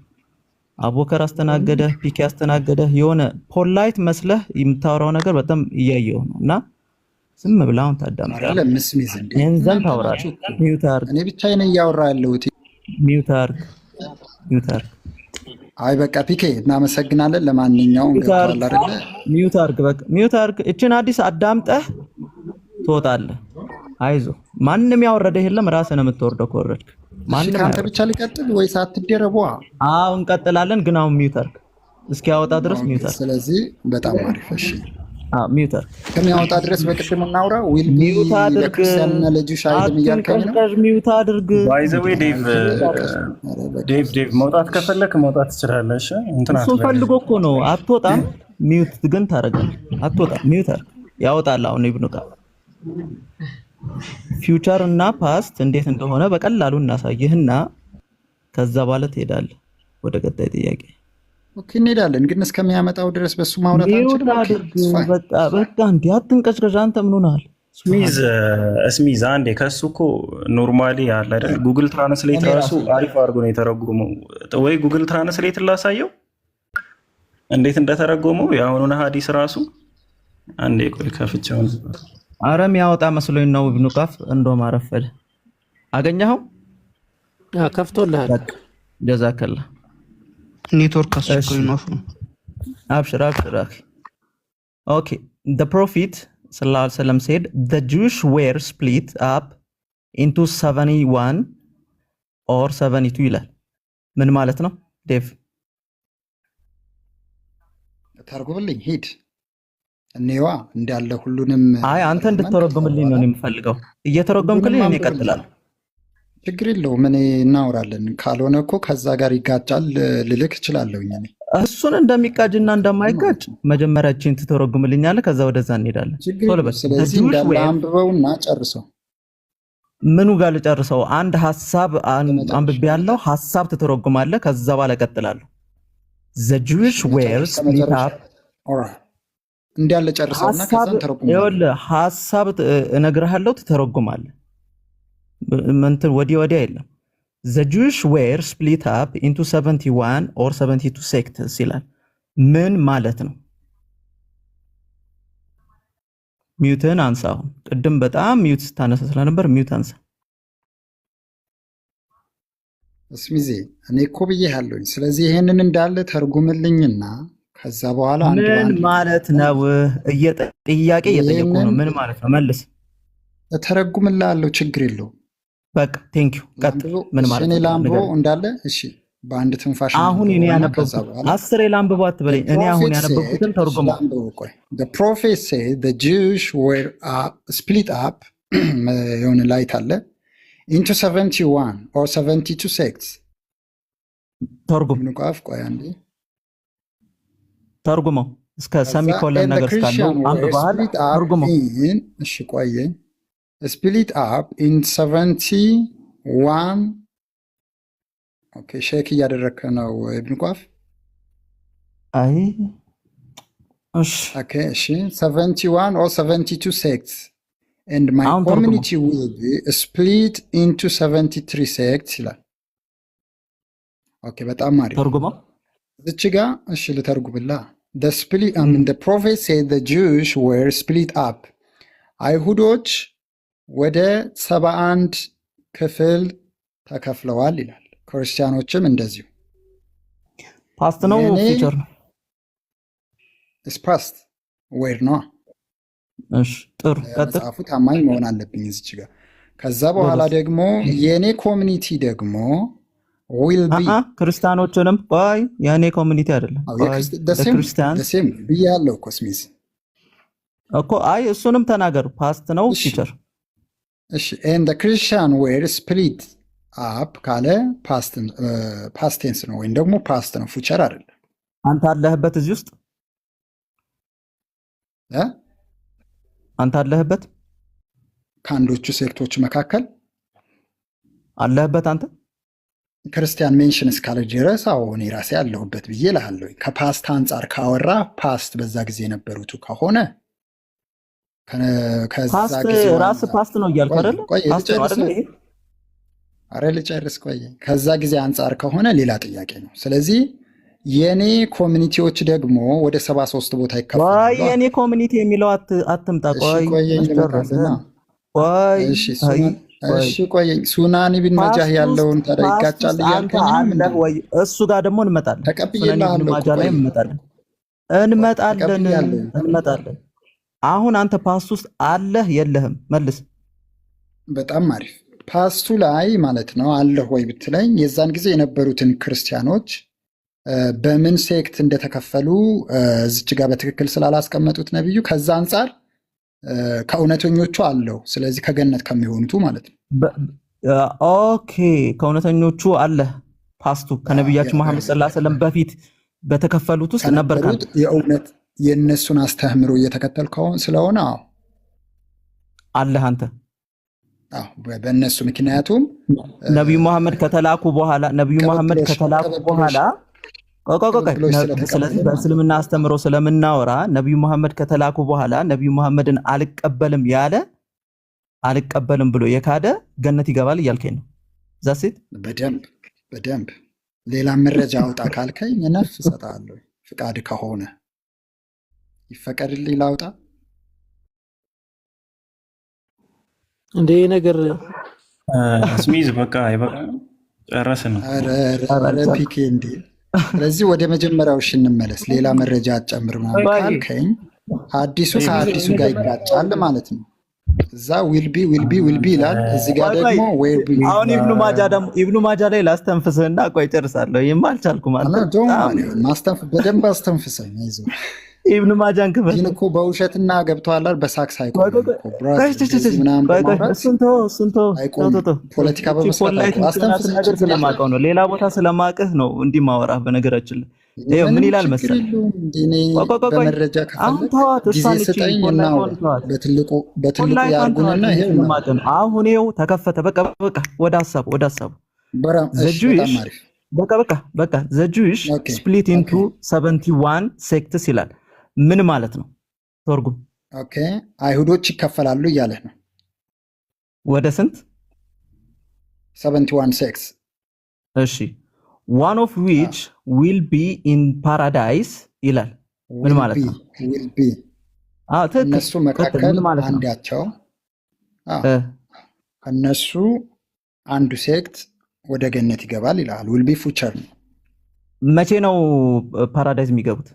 አቡከር አስተናገደ ፒኬ አስተናገደ የሆነ ፖላይት መስለህ የምታወራው ነገር በጣም እያየው ነውና ዝም ብላውን ታዳምጣለህ አይደለም ምስሚዝ እንዴ እንዘን ታወራለህ ሚውታርግ እኔ ብቻዬን እያወራ ያለሁት ሚውታርግ አይ በቃ ፒኬ እናመሰግናለን ለማንኛውም ገብቷል አይደለ ሚውታርግ እቺን አዲስ አዳምጠህ ትወጣለህ አይዞ ማንንም ያወረደ የለም ራስህ ነው የምትወርደው ከወረድክ ማንንም አንተ ብቻ ልቀጥል ወይስ አትደረቧ አሁን እንቀጥላለን ግን አሁን ሚውታርግ እስኪያወጣ ድረስ ሚውታርግ ስለዚህ በጣም አሪፍ እሺ ሚውታርግ ከሚያወጣ ድረስ በቅድም እናውራ ዊል ለክርስቲያንና ለጁሽ አይደለም እያልከኝ ነው ሚውታርግ ባይ ዘ ዌይ ዴቭ መውጣት ከፈለክ መውጣት ትችላለህ እሺ እንትና እሱ ፈልጎ እኮ ነው አትወጣም ሚውት ግን ታረጋለህ አትወጣም ሚውታርግ ያወጣል አሁን ኢብኑ ቃፍ ፊውቸር እና ፓስት እንዴት እንደሆነ በቀላሉ እናሳየህና ከዛ በኋላ ትሄዳለህ ወደ ቀጣይ ጥያቄ ኦኬ እንሄዳለን ግን እስከሚያመጣው ድረስ በሱ ማውራት አንችልም በቃ እንዴ አትንቀጭቀጭ አንተ ምን ሆነሃል ስሚዝ አንዴ ከሱ እኮ ኖርማሊ ያለ አይደል ጉግል ትራንስሌት ራሱ አሪፍ አድርጎ ነው የተረጎመው ወይ ጉግል ትራንስሌት ላሳየው እንዴት እንደተረጎመው የአሁኑን ሐዲስ ራሱ አንዴ ቆይ ከፍቼው አረም ያወጣ መስሎኝ ነው ኢብኑ ቃፍ እንደውም አረፈደ አገኘኸው ከፍቶልሃል ጀዛከላ ኔትወርክ አስቸግሮኝ ነው አብሽር ኦኬ the prophet sallallahu alaihi wasallam said the Jews were split up into 71 or 72 ይላል ምን ማለት ነው ዴቭ ተርጉምልኝ ሂድ እኔዋ እንዳለ ሁሉንም አይ አንተ እንድትተረጉምልኝ ነው የምፈልገው እየተረጎምክልኝ እኔ እቀጥላለሁ ችግር የለውም እኔ እናወራለን ካልሆነ እኮ ከዛ ጋር ይጋጫል ልልክ እችላለሁ እኔ እሱን እንደሚጋጭና እንደማይጋጭ መጀመሪያ እቺን ትተረጉምልኛለህ ከዛ ወደዛ እንሄዳለን ቶሎ በል ስለዚህ እንዳለ አንብበውና ጨርሰው ምኑ ጋር ልጨርሰው አንድ ሐሳብ አንብቤ ያለው ሐሳብ ትተረጉማለህ ከዛ በኋላ እቀጥላለሁ the Jewish were split up እንዳለ ጨርሰውና ከዛን ተረጉም ይኸውልህ ሐሳብ እነግርሃለሁ ትተረጉማለህ እንትን ወዲያ የለም the Jews were split up into 71 or 72 sects ይላል ምን ማለት ነው ሚውትን አንሳው። ቅድም በጣም ሚውት ስታነሳ ስለነበር ሚውት አንሳ። እስሚዜ እኔ እኮ ብዬሃለሁኝ። ስለዚህ ይሄንን እንዳለ ተርጉምልኝና ከዛ በኋላ ምን ማለት ነው? ጥያቄ እየጠየቁ ነው። ምን ማለት ነው? መልስ። ተረጉምላለሁ፣ ችግር የለውም። በቃ ቴንኪው። ቀጥል። ምን ማለት ነው? እኔ ላምቦ እንዳለ እሺ፣ በአንድ ትንፋሽ አሁን እኔ ያነበብኩት 10 ላምቦ አትበለኝ። እኔ አሁን ያነበብኩትን ተርጉመው። The prophet said the Jews were split up የሆነ ላይት አለ into 71 or 72 sects። ተርጉም ንቋፍ ቆይ አንዴ ተርጉመው እስከ ሰሚኮለን ነገር እስካለው አንድ ባህል ተርጉመው። እሺ ቆየኝ። split up in 71 ኦኬ ሼክ እያደረከ ነው ኢብኑ ቋፍ። አይ እሺ ኦኬ እሺ 71 or 72 sects and my community will be split into 73 sects ይላል። ኦኬ በጣም አሪፍ ተርጉመው እዚህ ጋር እሺ ልተርጉምላ። the split the prophet said the Jews were split up አይሁዶች ወደ 71 ክፍል ተከፍለዋል ይላል። ክርስቲያኖችም እንደዚሁ። ፓስት ነው ፊቸር ነው? ፓስት ዌር ነው። እሺ ጥሩ ቀጥል። መጽሐፉ ታማኝ መሆን አለብኝ እዚህ ጋር። ከዛ በኋላ ደግሞ የኔ ኮሚኒቲ ደግሞ will be ክርስቲያኖችንም ቆይ የኔ ኮሚኒቲ አይደለም ክርስቲያን ብያለሁ እኮ ስሚዝ እኮ አይ እሱንም ተናገሩ። ፓስት ነው ፊቸር። እሺ and the Christian were split up ካለ ፓስት ቴንስ ነው ወይም ደግሞ ፓስት ነው ፊቸር አይደለም። አንተ አለህበት እዚህ ውስጥ አንተ አለህበት ከአንዶቹ ሴክቶች መካከል አለህበት አንተ ክርስቲያን ሜንሽን እስካለ ድረስ እኔ ራሴ ያለሁበት ብዬ እልሃለሁ። ከፓስት አንጻር ካወራ ፓስት በዛ ጊዜ የነበሩት ከሆነ ከዛ ጊዜ ራስ ፓስት ነው እያልኩ አይደል? ፓስት ነው አይደል? ይሄ አረ ልጨርስ ቆይ። ከዛ ጊዜ አንጻር ከሆነ ሌላ ጥያቄ ነው። ስለዚህ የኔ ኮሚኒቲዎች ደግሞ ወደ 73 ቦታ ይከፋሉ። ቆይ የኔ ኮሚኒቲ የሚለው አትምጣ። ቆይ እሺ ቆይ ሱናን ኢብን መጃህ ያለውን ተረጋጫል ያልከኝ ወይ? እሱ ጋር ደግሞ እንመጣለን። ተቀብየላል መጃህ ላይ እንመጣለን። አሁን አንተ ፓስት ውስጥ አለህ የለህም? መልስ። በጣም አሪፍ። ፓስቱ ላይ ማለት ነው አለህ ወይ ብትለኝ የዛን ጊዜ የነበሩትን ክርስቲያኖች በምን ሴክት እንደተከፈሉ እዚች ጋር በትክክል ስላላስቀመጡት ነብዩ ከዛ አንጻር ከእውነተኞቹ አለው። ስለዚህ ከገነት ከሚሆኑቱ ማለት ነው። ኦኬ ከእውነተኞቹ አለ ፓስቱ ከነብያችን መሐመድ ሰለላሁ ዐለይሂ ወሰለም በፊት በተከፈሉት ውስጥ ነበር። የእውነት የነሱን አስተምህሮ እየተከተልከው ስለሆነ አለ አንተ። በእነሱ ምክንያቱም ነብዩ መሐመድ ከተላኩ በኋላ ስለዚህ በእስልምና አስተምሮ ስለምናወራ ነብዩ መሐመድ ከተላኩ በኋላ ነብዩ መሐመድን አልቀበልም ብሎ የካደ ገነት ይገባል እያልከኝ ነው? ዛሴት በደንብ ሌላ መረጃ አውጣ ካልከኝ ነፍስ እሰጥሃለሁ። ፍቃድ ከሆነ ይፈቀድልኝ ላውጣ። እንዴ ነገር ስሚዝ በቃ ጨረስን ነው። ኧረ ፒኬ እንዴ። ስለዚህ ወደ መጀመሪያው እንመለስ። ሌላ መረጃ አጨምር ማለት ካልከኝ ሐዲሱ ከሐዲሱ ጋር ይጋጫል ማለት ነው። እዛ ዊልቢ ይላል፣ እዚህ ጋር ደግሞ አሁን ኢብኑ ማጃ ላይ ላስተንፍስህና ቆይ ጨርሳለሁ። ይሄማ አልቻልኩም ማለት በደንብ አስተንፍሰኝ። አይዞህ ኢብኑ ማጃን ክፈል። ግን እኮ በውሸትና ገብቷል በሳክስ አይቆም። ፖለቲካ በመስራት አስተንፍሰኝ ስለማውቀው ነው፣ ሌላ ቦታ ስለማውቅህ ነው እንዲህ ማወራህ። በነገራችን ላይ ይኸው ምን ይላል መሰለህ፣ በመረጃ ከፈለክ ጊዜ ስጠኝና በትልቁ ያርጉንና ይሄው አሁን ይኸው ተከፈተ። በቃ ወደ ሐሳቡ በቃ ዘ ጁዊሽ ስፕሊት ኢንቱ 71 ሴክትስ ይላል። ምን ማለት ነው? ተርጉም። ኦኬ አይሁዶች ይከፈላሉ እያለህ ነው። ወደ ስንት? 71 ሴክትስ። እሺ one of which will be in paradise ይላል። ምን ማለት ነው? እነሱ መካከል አንዳቸው እነሱ አንዱ ሴክት ወደ ገነት ይገባል ይላል። will be future ነው። መቼ ነው ፓራዳይዝ የሚገቡት?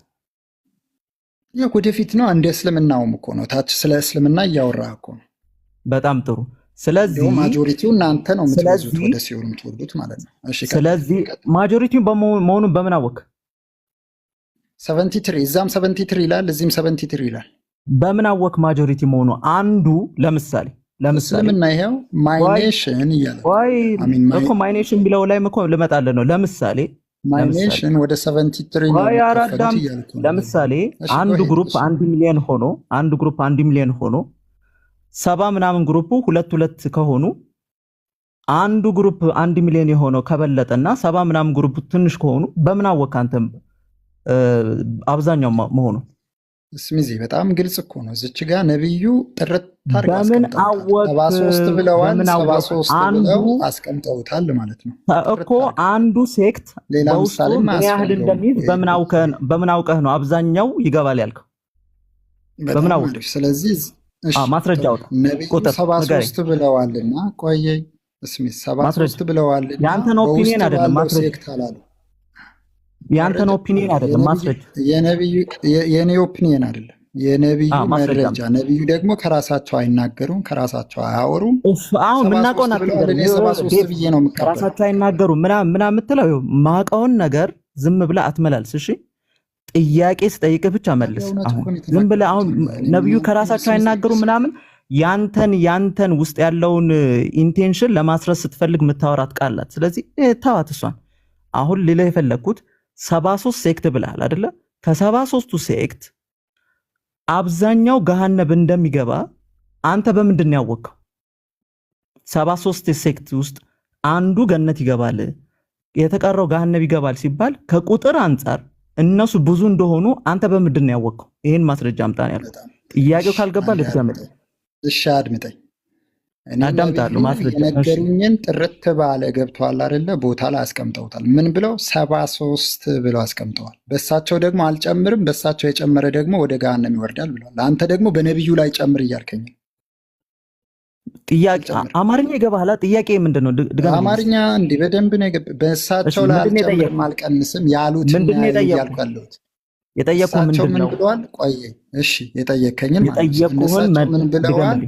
ያው ወደፊት ነው። እንደ እስልምናውም እኮ ነው። ታች ስለ እስልምና እያወራ እኮ ነው። በጣም ጥሩ። ስለዚህ ማጆሪቲው እናንተ ነው የምትወዱት ወደ ሲኦል የምትወዱት ማለት ነው። እሺ ስለዚህ ማጆሪቲው መሆኑን በምን አወቅ? 73 እዛም 73 ይላል እዚህም 73 ይላል። በምን አወቅ ማጆሪቲ መሆኑ? አንዱ ለምሳሌ እስልምና ይሄው ማይኔሽን ይላል። እኮ ማይኔሽን ቢለው ላይ እኮ ልመጣልህ ነው። ለምሳሌ ማይኔሽን ወደ 73 ነው ያራዳም። ለምሳሌ አንዱ ግሩፕ 1 ሚሊዮን ሆኖ 70 ምናምን ግሩፑ 2 ከሆኑ አንዱ ግሩፕ 1 ሚሊዮን የሆነው ከበለጠና 70 ምናምን ግሩፕ ትንሽ ከሆኑ በምን አወቅ አንተም አብዛኛው መሆኑ? እስሚዚ በጣም ግልጽ እኮ ነው። እዚች ጋር ነብዩ ጥርት ታርጋ 73 ብለዋል። 73 ብለው አስቀምጠውታል ማለት ነው እኮ። አንዱ ሴክት በውስጡ ምን ያህል እንደሚይዝ በምን አውቀህ ነው አብዛኛው ይገባል ያልከው? በምን አውቀህ? ስለዚህ ማስረጃ አውጣ። ቁጥር 73 ብለዋልና ቆየ እስሚዝ 73 ብለዋልና ያንተን ኦፒኒየን አይደለም ማስረጃ አላሉ። ያንተን ኦፒኒየን አይደለም ማስረጃ። የኔ ኦፒኒየን አይደለም የነብዩ መረጃ። ነብዩ ደግሞ ከራሳቸው አይናገሩም፣ ከራሳቸው አያወሩም። አሁን ምናቀው ነገር ከራሳቸው አይናገሩም ምናምን የምትለው ማቀውን ነገር ዝም ብለህ አትመላልስ። እሺ ጥያቄ ስጠይቅህ ብቻ መልስ። አሁን ዝም ብለህ አሁን ነብዩ ከራሳቸው አይናገሩም ምናምን ያንተን ውስጥ ያለውን ኢንቴንሽን ለማስረስ ስትፈልግ የምታወራት ቃላት። ስለዚህ ተዋት እሷን። አሁን ሌላ የፈለግኩት 73 ሴክት ብለሃል አይደለ? ከ73ቱ ሴክት አብዛኛው ገሃነብ እንደሚገባ አንተ በምንድን ነው ያወቅኸው? 73 ሴክት ውስጥ አንዱ ገነት ይገባል የተቀረው ገሃነብ ይገባል ሲባል ከቁጥር አንጻር እነሱ ብዙ እንደሆኑ አንተ በምንድን ነው ያወቅኸው? ይሄን ማስረጃ አምጣ ነው ያልኩት። ጥያቄው ካልገባ ልትገመጥ። እሺ አድምጠኝ። አዳምጣለሁ። ማስረጃ የነገሩኝን ጥርት ባለ ገብተዋል አይደለ? ቦታ ላይ አስቀምጠውታል። ምን ብለው 73 ብለው አስቀምጠዋል። በሳቸው ደግሞ አልጨምርም፣ በሳቸው የጨመረ ደግሞ ወደ ገሃነም ይወርዳል ብለዋል። አንተ ደግሞ በነብዩ ላይ ጨምር እያልከኝ። ጥያቄ አማርኛ ይገባሃል? ጥያቄ ምንድነው? ድጋሚ አማርኛ እንዲህ በደንብ ነው። በሳቸው ላይ አልጨምርም አልቀንስም ያሉት ምንድነው ያልኩት? የጠየቁህ ምንድነው? ምን ብለዋል? ቆይ እሺ የጠየቀኝን ምን ብለዋል?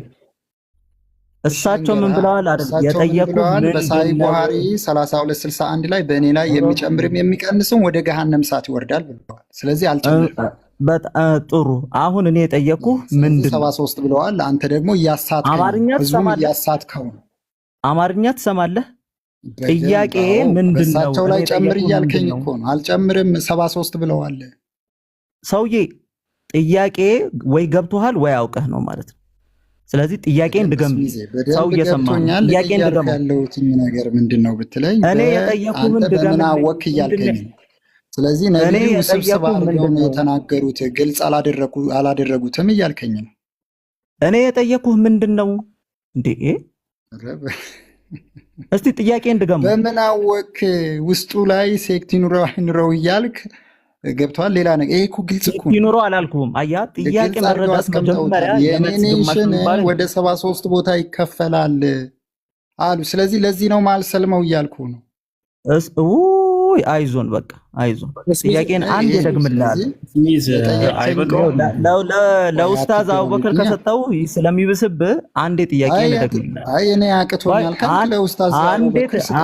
እሳቸው ምን ብለዋል? የጠየቁህ በሳሂህ ቡኻሪ 3261 ላይ በእኔ ላይ የሚጨምርም የሚቀንስም ወደ ገሃነም እሳት ይወርዳል ብለዋል። ስለዚህ አልጨምርም። በጣም ጥሩ። አሁን እኔ የጠየቁህ ምንድነው? 73 ብለዋል። አንተ ደግሞ እያሳትከው ነው። አማርኛ ትሰማለህ? ጥያቄ ምንድነው? በሳቸው ላይ ጨምር እያልከኝ እኮ ነው። አልጨምርም 73 ብለዋል። ሰውዬ ጥያቄ ወይ ገብቶሃል ወይ አውቀህ ነው ማለት ነው። ስለዚህ ጥያቄን ድገም። ሰው እየሰማ ጥያቄን ድገም። ያለውት ነገር ምንድነው ብትለኝ እኔ የጠየቁህን ድገም። አወክ እያልከኝ ነው። ስለዚህ ነብዩ ስብስብ አድርገው ነው የተናገሩት፣ ግልጽ አላደረጉትም እያልከኝ ነው። እኔ የጠየቁህ ምንድነው እንዴ? እስቲ ጥያቄን ድገም። በምን አወክ? ውስጡ ላይ ሴክት ይኑረው እያልክ ገብቷል። ሌላ ነገር ይሄ እኮ ግልጽ እኮ ይኑረው አላልኩም። አያ ጥያቄ መረዳት መጀመሪያ የኔሽን ወደ 73 ቦታ ይከፈላል አሉ። ስለዚህ ለዚህ ነው ማልሰልመው እያልኩ ነው። አይዞን በቃ አይዞን። ጥያቄን አንድ ደግምልሃለሁ። ለኡስታዝ አቡበከር ከሰጠው ስለሚብስብህ አንዴ ጥያቄን ደግምልሃለሁ። አይ እኔ አቅቶኛል ካልክ ለኡስታዝ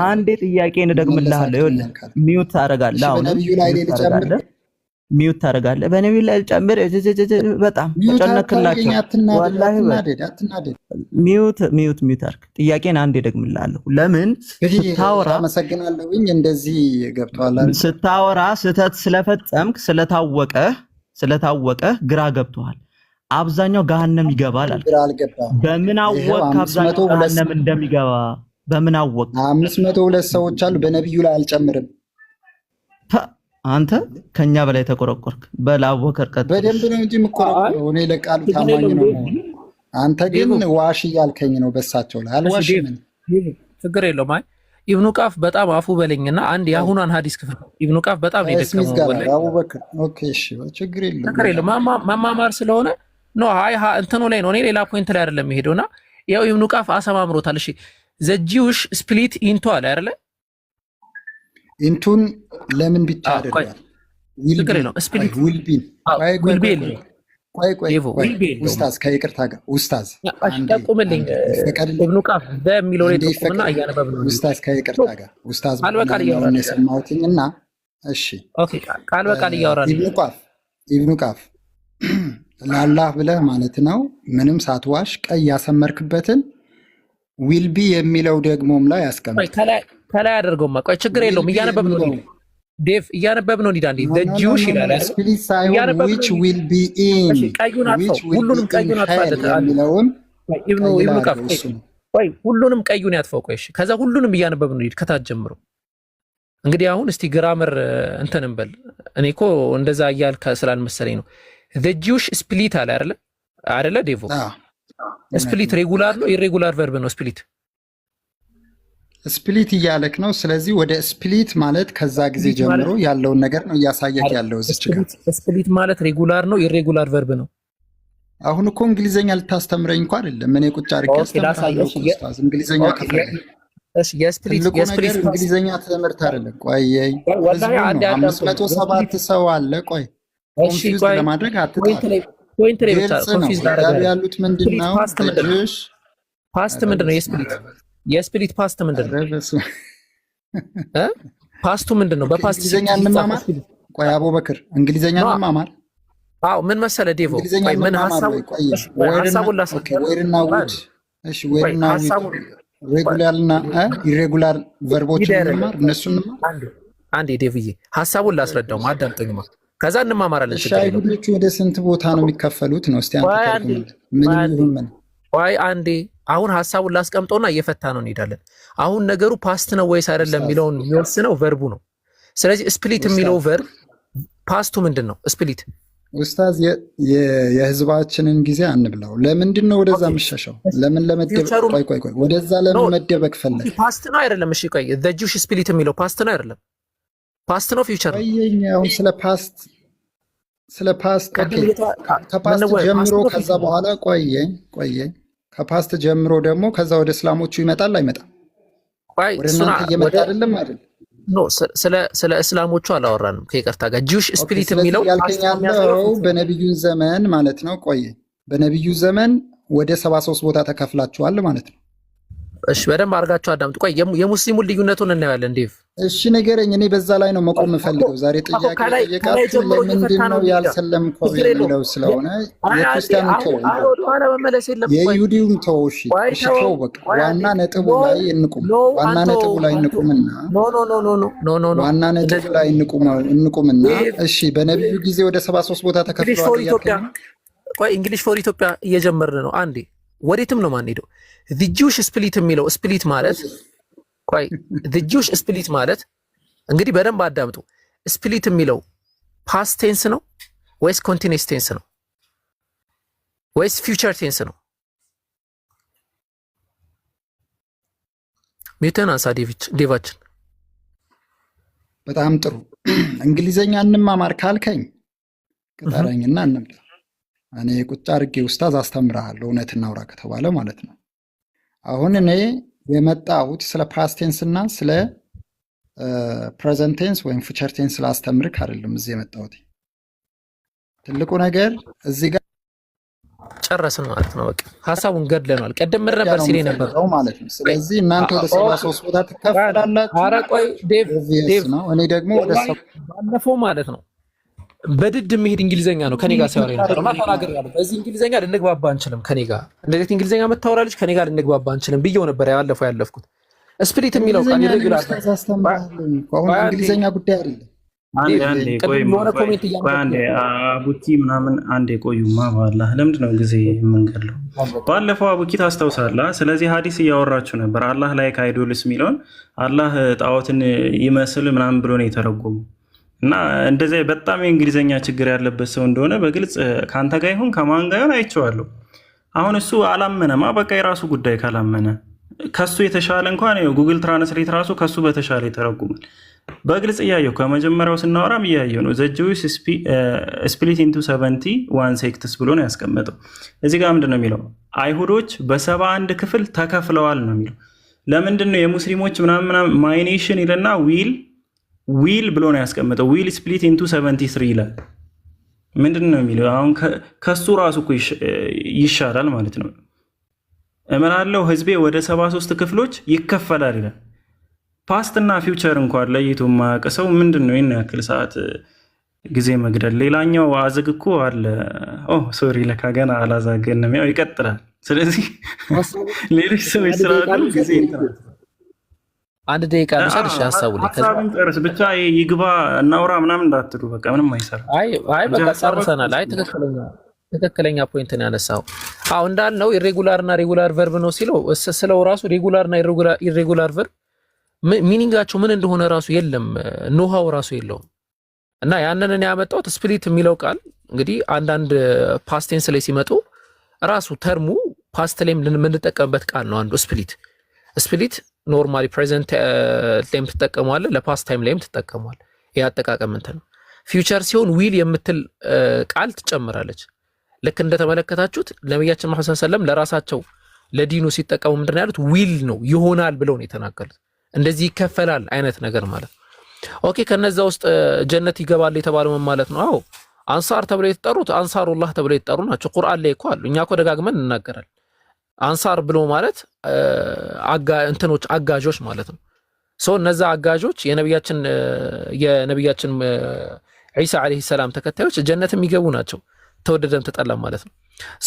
አንዴ ጥያቄን ደግምልሃለሁ። ይኸውልህ ሚውት አደርጋለሁ። አሁን ነብዩ ላይ ልጨምር ሚውት ታደርጋለህ። በነብዩ ላይ ልጨምር። በጣም ተጨነክላችሁ። ወላሂ ሚውት አድርግ። ጥያቄን አንዴ ደግምልሃለሁ። ለምን ስታወራ አመሰግናለሁኝ። እንደዚህ ገብቷል አይደል? ስታወራ ስህተት ስለፈጸምክ ስለታወቀ ግራ ገብቷል። አብዛኛው ገሃነም ይገባል አለ። በምን አወቅ አብዛኛው ገሃነም እንደሚገባ? በምን አወቅ? 502 ሰዎች አሉ። በነብዩ ላይ አልጨምርም። አንተ ከኛ በላይ ተቆረቆርክ። በላወከር ቀጥ በደንብ ነው እንጂ የምቆረቆረው እኔ ለቃሉ ታማኝ ነው። አንተ ግን ዋሽ እያልከኝ ነው። በሳቸው ላይ አልዋሽም። ችግር የለውም። አይ ኢብኑ ቃፍ በጣም አፉ በለኝና አንድ የአሁኗን ሐዲስ ክፍል ኢብኑ ቃፍ በጣም ነው የደከመው። አቡበከር ኦኬ፣ እሺ ችግር የለውም። መማማር ስለሆነ ኖ ሃይ እንትኑ ላይ ነው። እኔ ሌላ ፖይንት ላይ አይደለም የሚሄደውና ያው ኢብኑ ቃፍ አሰማምሮታል። እሺ ዘ ጂውሽ ስፕሊት ኢንቱ አለ አይደለ? ኢንቱን ለምን ብቻ ያደርጋል? ኡስታዝ ከይቅርታ ጋር ኡስታዝ ጠቁምልኝ። ኢብኑ ቃፍ በሚለው ላይ ጠቁምና እያነበብን ነው። ኡስታዝ ከይቅርታ ጋር ኡስታዝ ነው የሰማሁትኝና እሺ ኦኬ ቃል በቃል እያወራን ኢብኑ ቃፍ ለአላህ ብለህ ማለት ነው ምንም ሳትዋሽ ቀይ ያሰመርክበትን ዊልቢ የሚለው ደግሞም ላይ ያስቀምጥ። ከላይ አድርገውማ ቆይ ችግር የለውም እያነበብን ነው ዴቭ እያነበብን ነው። ዲዳንዲ ዘ ጂውሽ ይላል ስፒሪት ሳይሆን which will be in ቀዩን አጥፋው፣ ሁሉንም ቀዩን አጥፋለት የሚለውን ኢብኑ ቃፍ ቆይ ሁሉንም ቀዩን ያጥፋው። ቆይ እሺ ከዛ ሁሉንም እያነበብን ነው ከታች ጀምሮ። እንግዲህ አሁን እስቲ ግራመር እንትን እንበል። እኔ እኮ እንደዛ እያልክ ስላልመሰለኝ ነው። ዘ ጂውሽ ስፕሊት አለ አይደለ ዴቮ? ስፕሊት ሬጉላር ነው ኢሬጉላር ቨርብ ነው? ስፕሊት እያለክ ነው። ስለዚህ ወደ ስፕሊት ማለት ከዛ ጊዜ ጀምሮ ያለውን ነገር ነው እያሳየክ ያለው እዚህ ጋር። ስፕሊት ማለት ሬጉላር ነው ኢሬጉላር ቨርብ ነው? አሁን እኮ እንግሊዘኛ ልታስተምረኝ እንኳን አይደለም። እኔ ቁጭ አድርጌ አስተምራለሁ። እንግሊዘኛ ከፈለ እሺ የስፕሊት እንግሊዘኛ ትምህርት አይደለም። ቆየኝ ወላሂ 507 ሰው አለ። ቆይ ኮንፊውዝ ለማድረግ አትጣጣ። ፖይንት ላይ ብቻ ኮንፊውዝ አደረጋለሁ። ያሉት ምንድነው? ፓስት ምንድነው? የስፕሊት ፓስት ምንድነው? ፓስቱ ምንድነው? በፓስት እንግሊዘኛ እንማማር። ቆይ አቡበክር እንግሊዘኛ እንማማር። አዎ ምን መሰለህ ዴቮ፣ ቆይ ምን ሐሳቡን ላስረዳህ። ዌርና ውድ እሺ፣ ዌርና ውድ ሬጉላርና ኢሬጉላር ቨርቦችን እንማር። እነሱን አንዴ ዴቭዬ ሐሳቡን ላስረዳው አዳምጠኝማ፣ ከዛ እንማማራለን። ሻይ ቡድኖቹ ወደ ስንት ቦታ ነው የሚከፈሉት ነው? እስቲ አንተ ምን ቆይ አንዴ አሁን ሐሳቡን ላስቀምጠውና እየፈታ ነው እንሄዳለን። አሁን ነገሩ ፓስት ነው ወይስ አይደለም የሚለውን የሚወስነው ቨርቡ ነው። ስለዚህ ስፕሊት የሚለው ቨርብ ፓስቱ ምንድን ነው? ስፕሊት ኡስታዝ የህዝባችንን ጊዜ አንብላው። ለምንድን ነው ወደዛ የምትሸሸው? ለምን ለመደበቅ? ቆይ ወደዛ ለምን መደበቅ ፈለግ? ፓስት ነው አይደለም? እሺ ቆይ ዘ ጂውሽ ስፕሊት የሚለው ፓስት ነው አይደለም? ፓስት ነው ፊውቸር ነው? አሁን ስለ ፓስት ከፓስት ጀምሮ ከዛ በኋላ ቆየኝ ከፓስት ጀምሮ ደግሞ ከዛ ወደ እስላሞቹ ይመጣል አይመጣም? ወደ እናንተ እየመጣ አይደለም አይደል? ኖ ስለ እስላሞቹ አላወራንም ከይቅርታ ጋር። ጂውሽ ስፕሊት የሚለው በነቢዩ ዘመን ማለት ነው። ቆየኝ በነቢዩ ዘመን ወደ 73 ቦታ ተከፍላችኋል ማለት ነው። እሺ በደንብ አድርጋችሁ አዳምጡ። ቆይ የሙስሊሙን ልዩነቱን እናያለን ዴቭ። እሺ ንገረኝ። እኔ በዛ ላይ ነው መቆም የምፈልገው ዛሬ። ጥያቄ ጠየቃችሁ ለምንድን ነው ያልሰለምከው የሚለው ስለሆነ የክርስቲያኑ ተው፣ የይሁዲውን ተው። እሺ ተው በቃ ዋና ነጥቡ ላይ እንቁም። ዋና ነጥቡ ላይ እንቁምና ዋና ነጥቡ ላይ እንቁምና እሺ በነቢዩ ጊዜ ወደ 73 ቦታ ተከፍሏል እያልከኝ። ቆይ እንግሊሽ ፎር ኢትዮጵያ እየጀመርን ነው። አንዴ ወዴትም ነው ማንሄደው። the Jewish split የሚለው ስፕሊት ማለት ቆይ the Jewish split ማለት እንግዲህ በደንብ አዳምጡ። ስፕሊት የሚለው ፓስት ቴንስ ነው ወይስ ኮንቲኒየስ ቴንስ ነው ወይስ ፊውቸር ቴንስ ነው? ሚተናሳ ዴቫችን በጣም ጥሩ። እንግሊዘኛ እንማማር ካልከኝ ቅጠረኝና እንምጣ። እኔ ቁጭ አድርጌ ኡስታዝ አስተምርሃለሁ እውነት እናውራ ከተባለ ማለት ነው። አሁን እኔ የመጣሁት ስለ ፓስት ቴንስ እና ስለ ፕሬዘንት ቴንስ ወይም ፊውቸር ቴንስ ስላስተምርክ አይደለም እዚህ የመጣሁት። ትልቁ ነገር እዚህ ጋር ጨረስን ማለት ነው። በቃ ሐሳቡን ገድለናል። ቀደም ምን ነበር ሲል ነበር ማለት ነው። ስለዚህ እናንተ ወደ 73 ቦታ ትከፈላላችሁ። ኧረ ቆይ ዴቭ ነው። እኔ ደግሞ ወደ ባለፈው ማለት ነው በድድ የሚሄድ እንግሊዘኛ ነው ከኔ ጋር ሲያወራ ነበር። ማለት ተናግሬያለሁ። በዚህ እንግሊዘኛ ልንግባባ አንችልም ከኔ ጋር እንደዚህ እንግሊዘኛ መታወራለች ከኔ ጋር ልንግባባ አንችልም ብዬው ነበር ያለፍኩት። ስፕሊት የሚለው ቃል ይረግላል። አሁን እንግሊዘኛ ጉዳይ አይደለም። አንዴ አቡኪ ምናምን አንዴ ቆዩማ። በኋላ ለምንድን ነው ጊዜ የምንገለው? ባለፈው አቡኪ ታስታውሳለህ? ስለዚህ ሀዲስ እያወራችሁ ነበር። አላህ ላይ ከአይዶልስ የሚለውን አላህ ጣዖትን ይመስል ምናምን ብሎ ነው የተረጎሙ እና እንደዚህ በጣም የእንግሊዘኛ ችግር ያለበት ሰው እንደሆነ በግልጽ ከአንተ ጋር ይሁን ከማን ጋር ይሁን አይቼዋለሁ። አሁን እሱ አላመነማ፣ በቃ የራሱ ጉዳይ ካላመነ ከሱ የተሻለ እንኳን ጉግል ትራንስሌት ራሱ ከሱ በተሻለ ይተረጉማል። በግልጽ እያየው ከመጀመሪያው ስናወራም እያየው ነው። ዘጂውስ ስፕሊት ኢንቱ 71 ሴክትስ ብሎ ነው ያስቀመጠው። እዚህ ጋር ምንድን ነው የሚለው? አይሁዶች በ71 ክፍል ተከፍለዋል ነው የሚለው። ለምንድን ነው የሙስሊሞች ምናምን ማይኔሽን ይልና ዊል ብሎ ነው ያስቀመጠው? ዊል ስፕሊት ኢንቱ 73 ይላል። ምንድን ነው የሚለው? አሁን ከሱ ራሱ እኮ ይሻላል ማለት ነው። እምላለሁ ህዝቤ ወደ 73 ክፍሎች ይከፈላል ይላል። ፓስት እና ፊውቸር እንኳን ለይቶ የማያውቅ ሰው ምንድን ነው ይህን ያክል ሰዓት ጊዜ መግደል? ሌላኛው አዘግ እኮ አለ። ሶሪ ለካ ገና አላዛገንም። ያው ይቀጥላል። ስለዚህ ሌሎች ሰዎች ስላሉ ጊዜ አንድ ደቂቃ ልጨርስ ሀሳቡ ላይ ሀሳብን ጨርስ ብቻ ይግባ እናውራ ምናምን እንዳትሉ። በቃ ምንም አይሰራም። አይ በቃ ጨርሰናል። አይ ትክክለኛ ፖይንት ነው ያነሳው። አዎ እንዳልነው ኢሬጉላር እና ሬጉላር ቨርብ ነው ስለው ራሱ ሬጉላር እና ኢሬጉላር ቨርብ ሚኒንጋቸው ምን እንደሆነ ራሱ የለም፣ ኖሃው ራሱ የለውም። እና ያንን ያመጣሁት ስፕሊት የሚለው ቃል እንግዲህ አንዳንድ ፓስት ቴንስ ላይ ሲመጡ ራሱ ተርሙ ፓስት ላይም የምንጠቀምበት ቃል ነው አንዱ ስፕሊት ኖርማሊ ፕሬዘንት ላይም ትጠቀመዋለህ፣ ለፓስት ታይም ላይም ትጠቀመዋለህ። ይሄ አጠቃቀም እንትን ነው። ፊውቸር ሲሆን ዊል የምትል ቃል ትጨምራለች። ልክ እንደተመለከታችሁት ነብያችን መሐመድ ሰለላሁ ዐለይሂ ወሰለም ለራሳቸው ለዲኑ ሲጠቀሙ ምንድን ነው ያሉት? ዊል ነው ይሆናል ብለው ነው የተናገሩት። እንደዚህ ይከፈላል አይነት ነገር ማለት ነው። ኦኬ ከነዛ ውስጥ ጀነት ይገባል የተባለው ምን ማለት ነው? አዎ አንሳር ተብለው የተጠሩት አንሳሩላህ ተብለው የተጠሩ ናቸው። ቁርአን ላይ እኮ አሉ። እኛ እኮ ደጋግመን እንናገራለን። አንሳር ብሎ ማለት አጋዦች ማለት ነው። ሰው እነዛ አጋዦች የነብያችን ዒሳ አለይሂ ሰላም ተከታዮች ጀነት የሚገቡ ናቸው። ተወደደም ተጠላም ማለት ነው።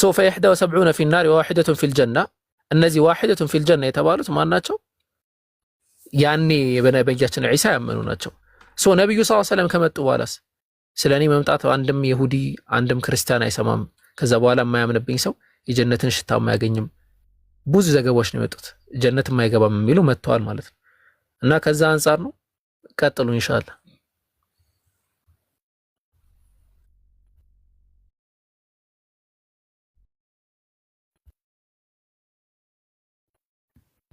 ሰው ፈይህዳ ወሰብዑነ ፊ النار وواحدة في الجنة እነዚህ ዋሂደቱ ፊል ጀና የተባሉት ማን ናቸው? ያኔ በነብያችን ዒሳ ያመኑ ናቸው። ሶ ነብዩ ሰለላሁ ዐለይሂ ወሰለም ከመጡ በኋላስ ስለኔ መምጣት አንድም ይሁዲ አንድም ክርስቲያን አይሰማም፣ ከዛ በኋላ የማያምንብኝ ሰው የጀነትን ሽታ የማያገኝም፣ ብዙ ዘገባዎች ነው የመጡት። ጀነት የማይገባም የሚሉ መጥተዋል ማለት ነው። እና ከዛ አንፃር ነው። ቀጥሉ ኢንሻአላህ።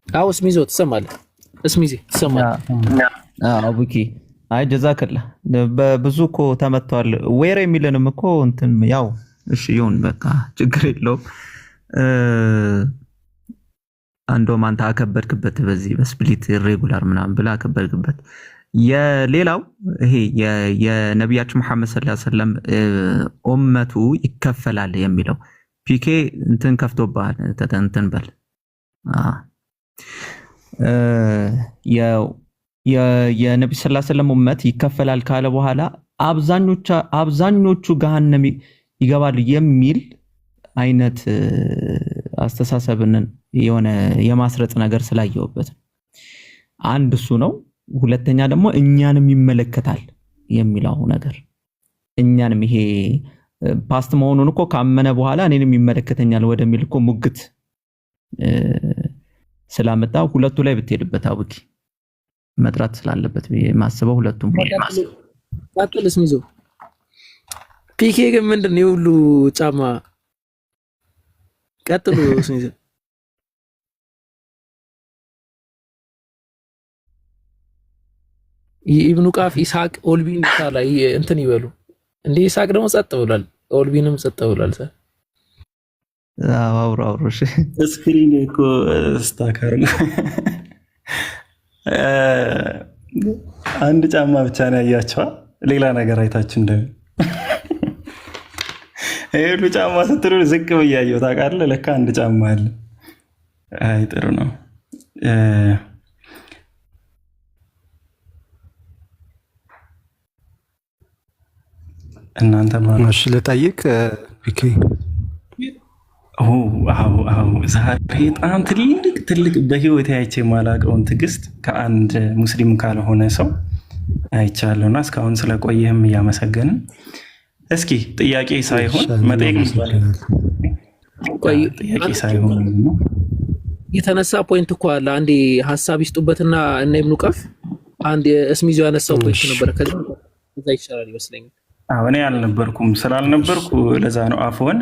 አው እስሚዞ ትሰማለህ? እስሚዜ ትሰማለህ? አቡኪ አይ ጀዛከላ በብዙ እኮ ተመቷል። ዌር የሚለንም እኮ እንትን ያው እሺ ይሁን በቃ ችግር የለውም። አንዶም አንተ አከበድክበት በዚህ በስፕሊት ሬጉላር ምናምን ብላ አከበድክበት። የሌላው ይሄ የነብያችን መሐመድ ሰለላሁ ዐለይሂ ወሰለም ኡመቱ ይከፈላል የሚለው ፒኬ እንትን ከፍቶብሃል። እንትን በል የነብዩ ሰለላሁ ዐለይሂ ወሰለም ኡመት ይከፈላል ካለ በኋላ አብዛኞቹ ገሃነም ይገባሉ የሚል አይነት አስተሳሰብን የሆነ የማስረጽ ነገር ስላየውበት አንድ እሱ ነው። ሁለተኛ ደግሞ እኛንም ይመለከታል የሚለው ነገር እኛንም ይሄ ፓስት መሆኑን እኮ ካመነ በኋላ እኔንም ይመለከተኛል ወደሚል እኮ ሙግት ስላመጣ ሁለቱ ላይ ብትሄድበት አቡኪ መጥራት ስላለበት ማስበው ሁለቱም ቀጥል። እስሚዞ ፒኬ ግን ምንድን ነው ሁሉ ጫማ ቀጥሉ። እስሚዞ ኢብኑ ቃፍ ኢስሐቅ ኦልቢን ላይ እንትን ይበሉ እንዴ። ኢስሐቅ ደግሞ ጸጥ ብሏል፣ ኦልቢንም ጸጥ ብሏል። አውራውሮሽ ስክሪን እኮ ስታከር አንድ ጫማ ብቻ ነው ያያቸዋ። ሌላ ነገር አይታችሁ እንደምን ይሄ ሁሉ ጫማ ስትሉ ዝቅ ብያየው ታውቃለህ። ለካ አንድ ጫማ አለ። አይ ጥሩ ነው። እናንተ ማሽ ልጠይቅ ፒኬ ዛሬ በጣም ትልቅ በህይወት አይቼ የማላውቀውን ትዕግስት ከአንድ ሙስሊም ካልሆነ ሰው አይቻለሁና እስካሁን ስለቆየህም እያመሰገንን እስኪ ጥያቄ ሳይሆን መጠየቅ ጥያቄ ሳይሆን የተነሳ ፖይንት እኮ አለ። አንዴ ሀሳብ ይስጡበትና እና ኢብኑ ቃፍ አንድ እስሚዞ ያነሳው ፖይንት ነበር። ከዛ ይሻላል ይመስለኛል። እኔ አልነበርኩም ስላልነበርኩ ለዛ ነው። አፎን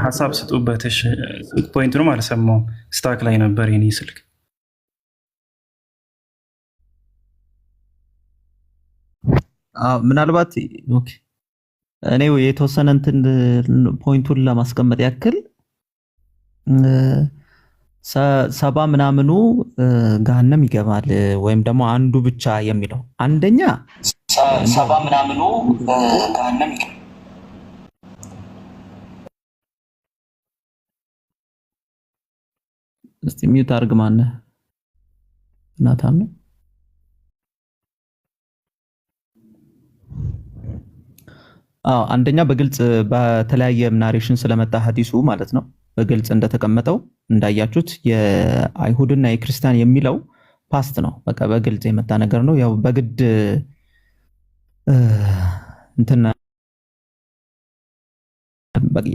ሀሳብ ስጡበት። እሺ ፖይንቱንም አልሰማሁም። ስታክ ላይ ነበር የኔ ስልክ። ምናልባት ኦኬ እኔ የተወሰነ እንትን ፖይንቱን ለማስቀመጥ ያክል ሰባ ምናምኑ ገሃነም ይገባል ወይም ደግሞ አንዱ ብቻ የሚለው አንደኛ ሰባ ምናምኑ ገሃነም ይገባል። እስቲ ሚውት አድርግ። ማነህ ናታን ነው? አንደኛ በግልጽ በተለያየ ናሬሽን ስለመጣ ሐዲሱ ማለት ነው። በግልጽ እንደተቀመጠው እንዳያችሁት የአይሁድና የክርስቲያን የሚለው ፓስት ነው። በቃ በግልጽ የመጣ ነገር ነው። ያው በግድ እንትና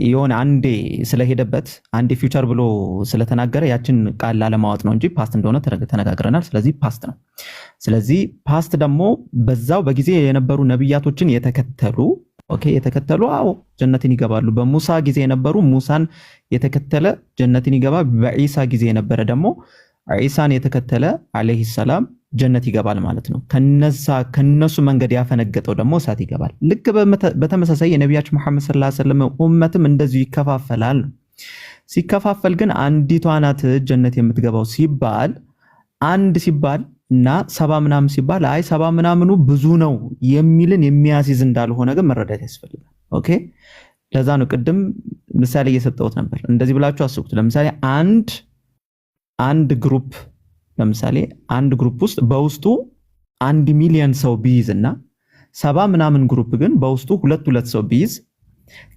የሆነ አንዴ ስለሄደበት አንዴ ፊውቸር ብሎ ስለተናገረ ያችን ቃል ላለማወጥ ነው እንጂ ፓስት እንደሆነ ተነጋግረናል። ስለዚህ ፓስት ነው። ስለዚህ ፓስት ደግሞ በዛው በጊዜ የነበሩ ነብያቶችን የተከተሉ የተከተሉ ጀነትን ይገባሉ። በሙሳ ጊዜ የነበሩ ሙሳን የተከተለ ጀነትን ይገባል። በኢሳ ጊዜ የነበረ ደግሞ ኢሳን የተከተለ አለይሂ ሰላም ጀነት ይገባል ማለት ነው። ከነሱ መንገድ ያፈነገጠው ደግሞ እሳት ይገባል። ልክ በተመሳሳይ የነቢያችን መሐመድ ሰለላሁ ዐለይሂ ወሰለም ኡመትም እንደዚሁ ይከፋፈላል። ሲከፋፈል ግን አንዲቷ ናት ጀነት የምትገባው ሲባል አንድ ሲባል እና ሰባ ምናምን ሲባል አይ ሰባ ምናምኑ ብዙ ነው የሚልን የሚያስይዝ እንዳልሆነ ግን መረዳት ያስፈልጋል። ኦኬ ለዛ ነው ቅድም ምሳሌ እየሰጠሁት ነበር። እንደዚህ ብላችሁ አስቡት። ለምሳሌ አንድ ግሩፕ ለምሳሌ አንድ ግሩፕ ውስጥ በውስጡ 1 ሚሊዮን ሰው ቢይዝና ሰባ ምናምን ግሩፕ ግን በውስጡ ሁለት ሰው ቢይዝ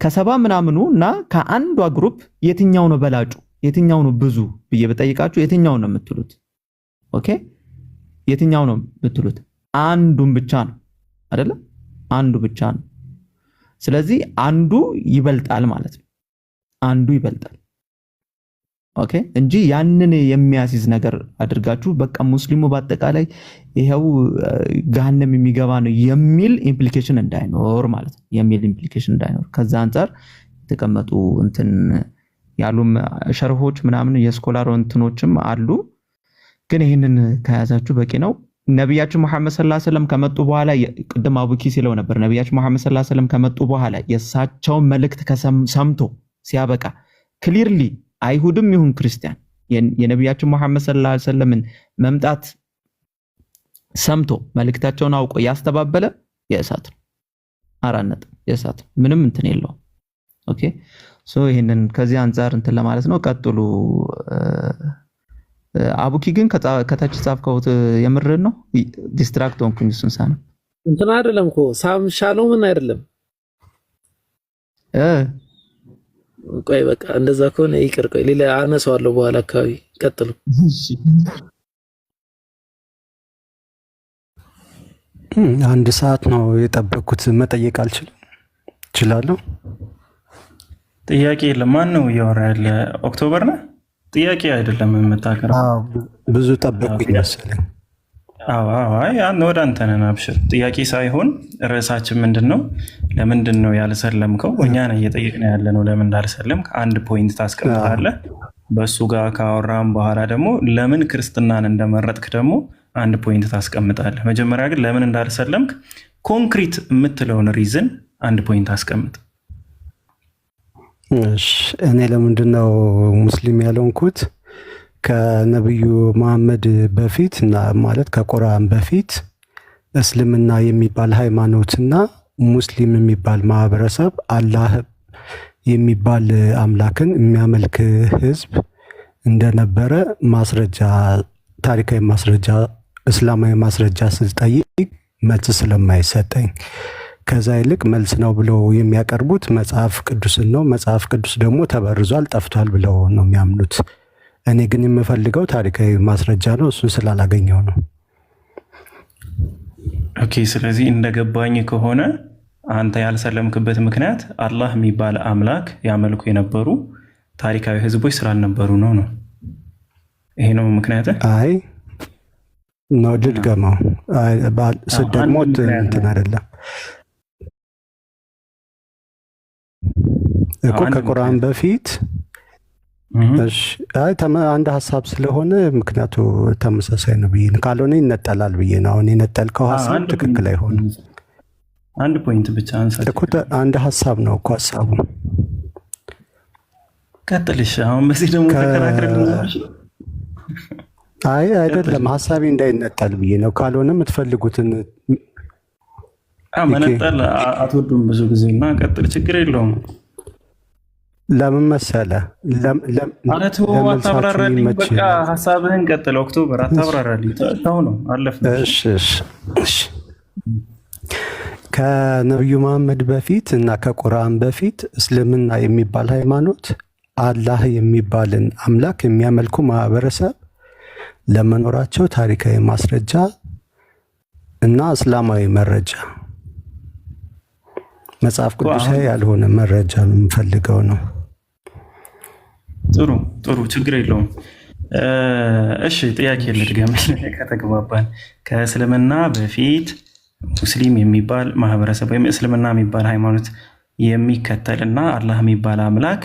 ከሰባ ምናምኑ እና ከአንዷ ግሩፕ የትኛው ነው በላጩ የትኛው ነው ብዙ ብዬ በጠይቃችሁ የትኛው ነው የምትሉት? ኦኬ የትኛው ነው ብትሉት አንዱን ብቻ ነው አይደለ? አንዱ ብቻ ነው። ስለዚህ አንዱ ይበልጣል ማለት ነው። አንዱ ይበልጣል። ኦኬ እንጂ ያንን የሚያስይዝ ነገር አድርጋችሁ በቃ ሙስሊሙ በአጠቃላይ ይሄው ገሃነም የሚገባ ነው የሚል ኢምፕሊኬሽን እንዳይኖር ማለት ነው። የሚል ኢምፕሊኬሽን እንዳይኖር ከዛ አንፃር የተቀመጡ እንትን ያሉም ሸርሆች ምናምን የስኮላር እንትኖችም አሉ። ግን ይሄንን ከያዛችሁ በቂ ነው። ነብያችን መሐመድ ሰለላሁ ዐለይሂ ወሰለም ከመጡ በኋላ ቅድም አቡኪ ሲለው ነበር። ነብያችን መሐመድ ሰለላሁ ዐለይሂ ወሰለም ከመጡ በኋላ የሳቸውን መልእክት ሰምቶ ሲያበቃ ክሊርሊ አይሁድም ይሁን ክርስቲያን የነብያችን መሐመድ ሰለላሁ ዐለይሂ ወሰለምን መምጣት ሰምቶ መልእክታቸውን አውቆ ያስተባበለ የእሳት ነው። አራነት የእሳት ምንም እንትን የለውም። ኦኬ ሶ ይሄንን ከዚህ አንፃር እንትን ለማለት ነው። ቀጥሉ። አቡኪ ግን ከታች ጻፍከው የምር ነው? ዲስትራክት ሆንኩኝ። እሱን ሳነ እንትን አይደለም እኮ ሳም ሻለው ምን አይደለም። ቆይ በቃ እንደዛ ከሆነ ይቅር። ቆይ ሌላ አነሳዋለሁ በኋላ አካባቢ። ቀጥሉ። አንድ ሰዓት ነው የጠበቅኩት። መጠየቅ አልችልም? እችላለሁ። ጥያቄ የለም። ማን ነው እያወራ ያለ? ኦክቶበር ነው። ጥያቄ አይደለም የምታቀርበው። ብዙ ጠበቅኩኝ መሰለኝ። ወደ አንተ ነን። አብሽር። ጥያቄ ሳይሆን ርዕሳችን ምንድን ነው? ለምንድን ነው ያልሰለምከው? እኛ ነን እየጠየቅን ያለ ነው። ለምን እንዳልሰለምክ አንድ ፖይንት ታስቀምጣለህ። በእሱ ጋር ካወራም በኋላ ደግሞ ለምን ክርስትናን እንደመረጥክ ደግሞ አንድ ፖይንት ታስቀምጣለህ። መጀመሪያ ግን ለምን እንዳልሰለምክ ኮንክሪት የምትለውን ሪዝን አንድ ፖይንት አስቀምጥ። እኔ ለምንድን ነው ሙስሊም ያልሆንኩት? ከነብዩ መሐመድ በፊት እና ማለት ከቁርአን በፊት እስልምና የሚባል ሃይማኖትና ሙስሊም የሚባል ማህበረሰብ አላህ የሚባል አምላክን የሚያመልክ ህዝብ እንደነበረ ማስረጃ፣ ታሪካዊ ማስረጃ፣ እስላማዊ ማስረጃ ስጠይቅ መልስ ስለማይሰጠኝ ከዛ ይልቅ መልስ ነው ብለው የሚያቀርቡት መጽሐፍ ቅዱስን ነው። መጽሐፍ ቅዱስ ደግሞ ተበርዟል፣ ጠፍቷል ብለው ነው የሚያምኑት። እኔ ግን የምፈልገው ታሪካዊ ማስረጃ ነው። እሱን ስላላገኘው ነው። ኦኬ። ስለዚህ እንደገባኝ ከሆነ አንተ ያልሰለምክበት ምክንያት አላህ የሚባል አምላክ ያመልኩ የነበሩ ታሪካዊ ህዝቦች ስላልነበሩ ነው። ይሄ ነው ምክንያት? አይ ነው ድድገማው ስደግሞት እንትን አይደለም እኮ ከቁርአን በፊት አንድ ሀሳብ ስለሆነ ምክንያቱ ተመሳሳይ ነው ብዬ ካልሆነ ይነጠላል ብዬ ነው። አሁን የነጠልከው ሀሳብ ትክክል አይሆንም። አንድ ፖይንት ብቻ አንሳ እኮ አንድ ሀሳብ ነው እኮ ሀሳቡ። ቀጥልሽ። አሁን በዚህ ደግሞ ተከራክረን አይ አይደለም ሀሳቤ እንዳይነጠል ብዬ ነው። ካልሆነ የምትፈልጉትን መነጠል አትወዱም ብዙ ጊዜ እና ቀጥል፣ ችግር የለውም። ለምን መሰለ ማለት አታብራራልኝ። በቃ ሀሳብህን ቀጥል። ኦክቶበር አታብራራልኝ። ተው ነው አለፍ። እሺ ከነቢዩ መሐመድ በፊት እና ከቁርአን በፊት እስልምና የሚባል ሃይማኖት አላህ የሚባልን አምላክ የሚያመልኩ ማህበረሰብ ለመኖራቸው ታሪካዊ ማስረጃ እና እስላማዊ መረጃ፣ መጽሐፍ ቅዱሳዊ ያልሆነ መረጃ ነው የምፈልገው ነው። ጥሩ ችግር የለውም። እሺ ጥያቄ ልድገም ከተግባባን። ከእስልምና በፊት ሙስሊም የሚባል ማህበረሰብ ወይም እስልምና የሚባል ሃይማኖት የሚከተልና አላህ የሚባል አምላክ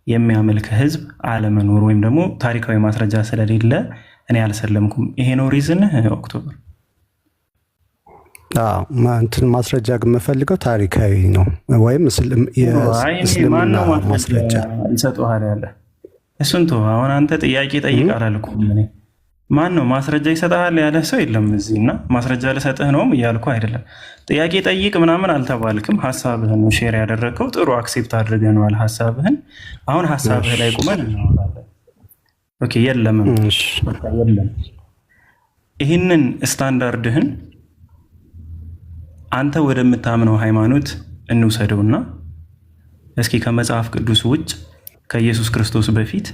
የሚያመልክ ህዝብ አለመኖር ወይም ደግሞ ታሪካዊ ማስረጃ ስለሌለ እኔ አልሰለምኩም። ይሄ ነው ሪዝንህ ኦክቶበር? እንትን ማስረጃ ግን የምፈልገው ታሪካዊ ነው ወይም እስልምና ማስረጃ ይሰጡሃል ያለ እሱን ተው። አሁን አንተ ጥያቄ ጠይቅ አላልኩም እኔ። ማን ነው ማስረጃ ይሰጥሃል ያለ ሰው የለም እዚህ እና ማስረጃ ልሰጥህ ነውም እያልኩ አይደለም። ጥያቄ ጠይቅ ምናምን አልተባልክም። ሀሳብህን ነው ሼር ያደረግከው። ጥሩ አክሴፕት አድርገነዋል ሀሳብህን። አሁን ሀሳብህ ላይ ቁመን እናወራለን። ኦኬ የለም ይህንን ስታንዳርድህን አንተ ወደምታምነው ሃይማኖት እንውሰደውና እስኪ ከመጽሐፍ ቅዱስ ውጭ ከኢየሱስ ክርስቶስ በፊት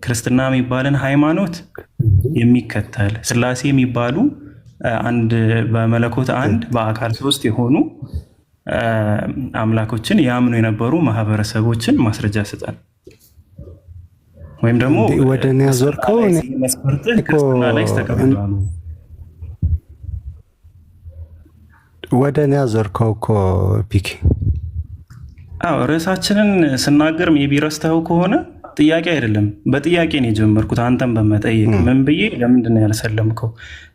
ክርስትና የሚባልን ሃይማኖት የሚከተል ስላሴ የሚባሉ አንድ በመለኮት አንድ በአካል ሶስት የሆኑ አምላኮችን ያምኑ የነበሩ ማህበረሰቦችን ማስረጃ ስጠን። ወይም ደግሞ ወደ እኔ ያዞርከው ክርስትና ላይ ተቀምጧል። ወደ እኔ ያዞርከው እኮ ፒኬ። ርዕሳችንን ስናገር ሜይ ቢ ረስተኸው ከሆነ ጥያቄ አይደለም፣ በጥያቄ ነው የጀመርኩት። አንተን በመጠየቅ ምን ብዬ ለምንድን ነው ያልሰለምከው?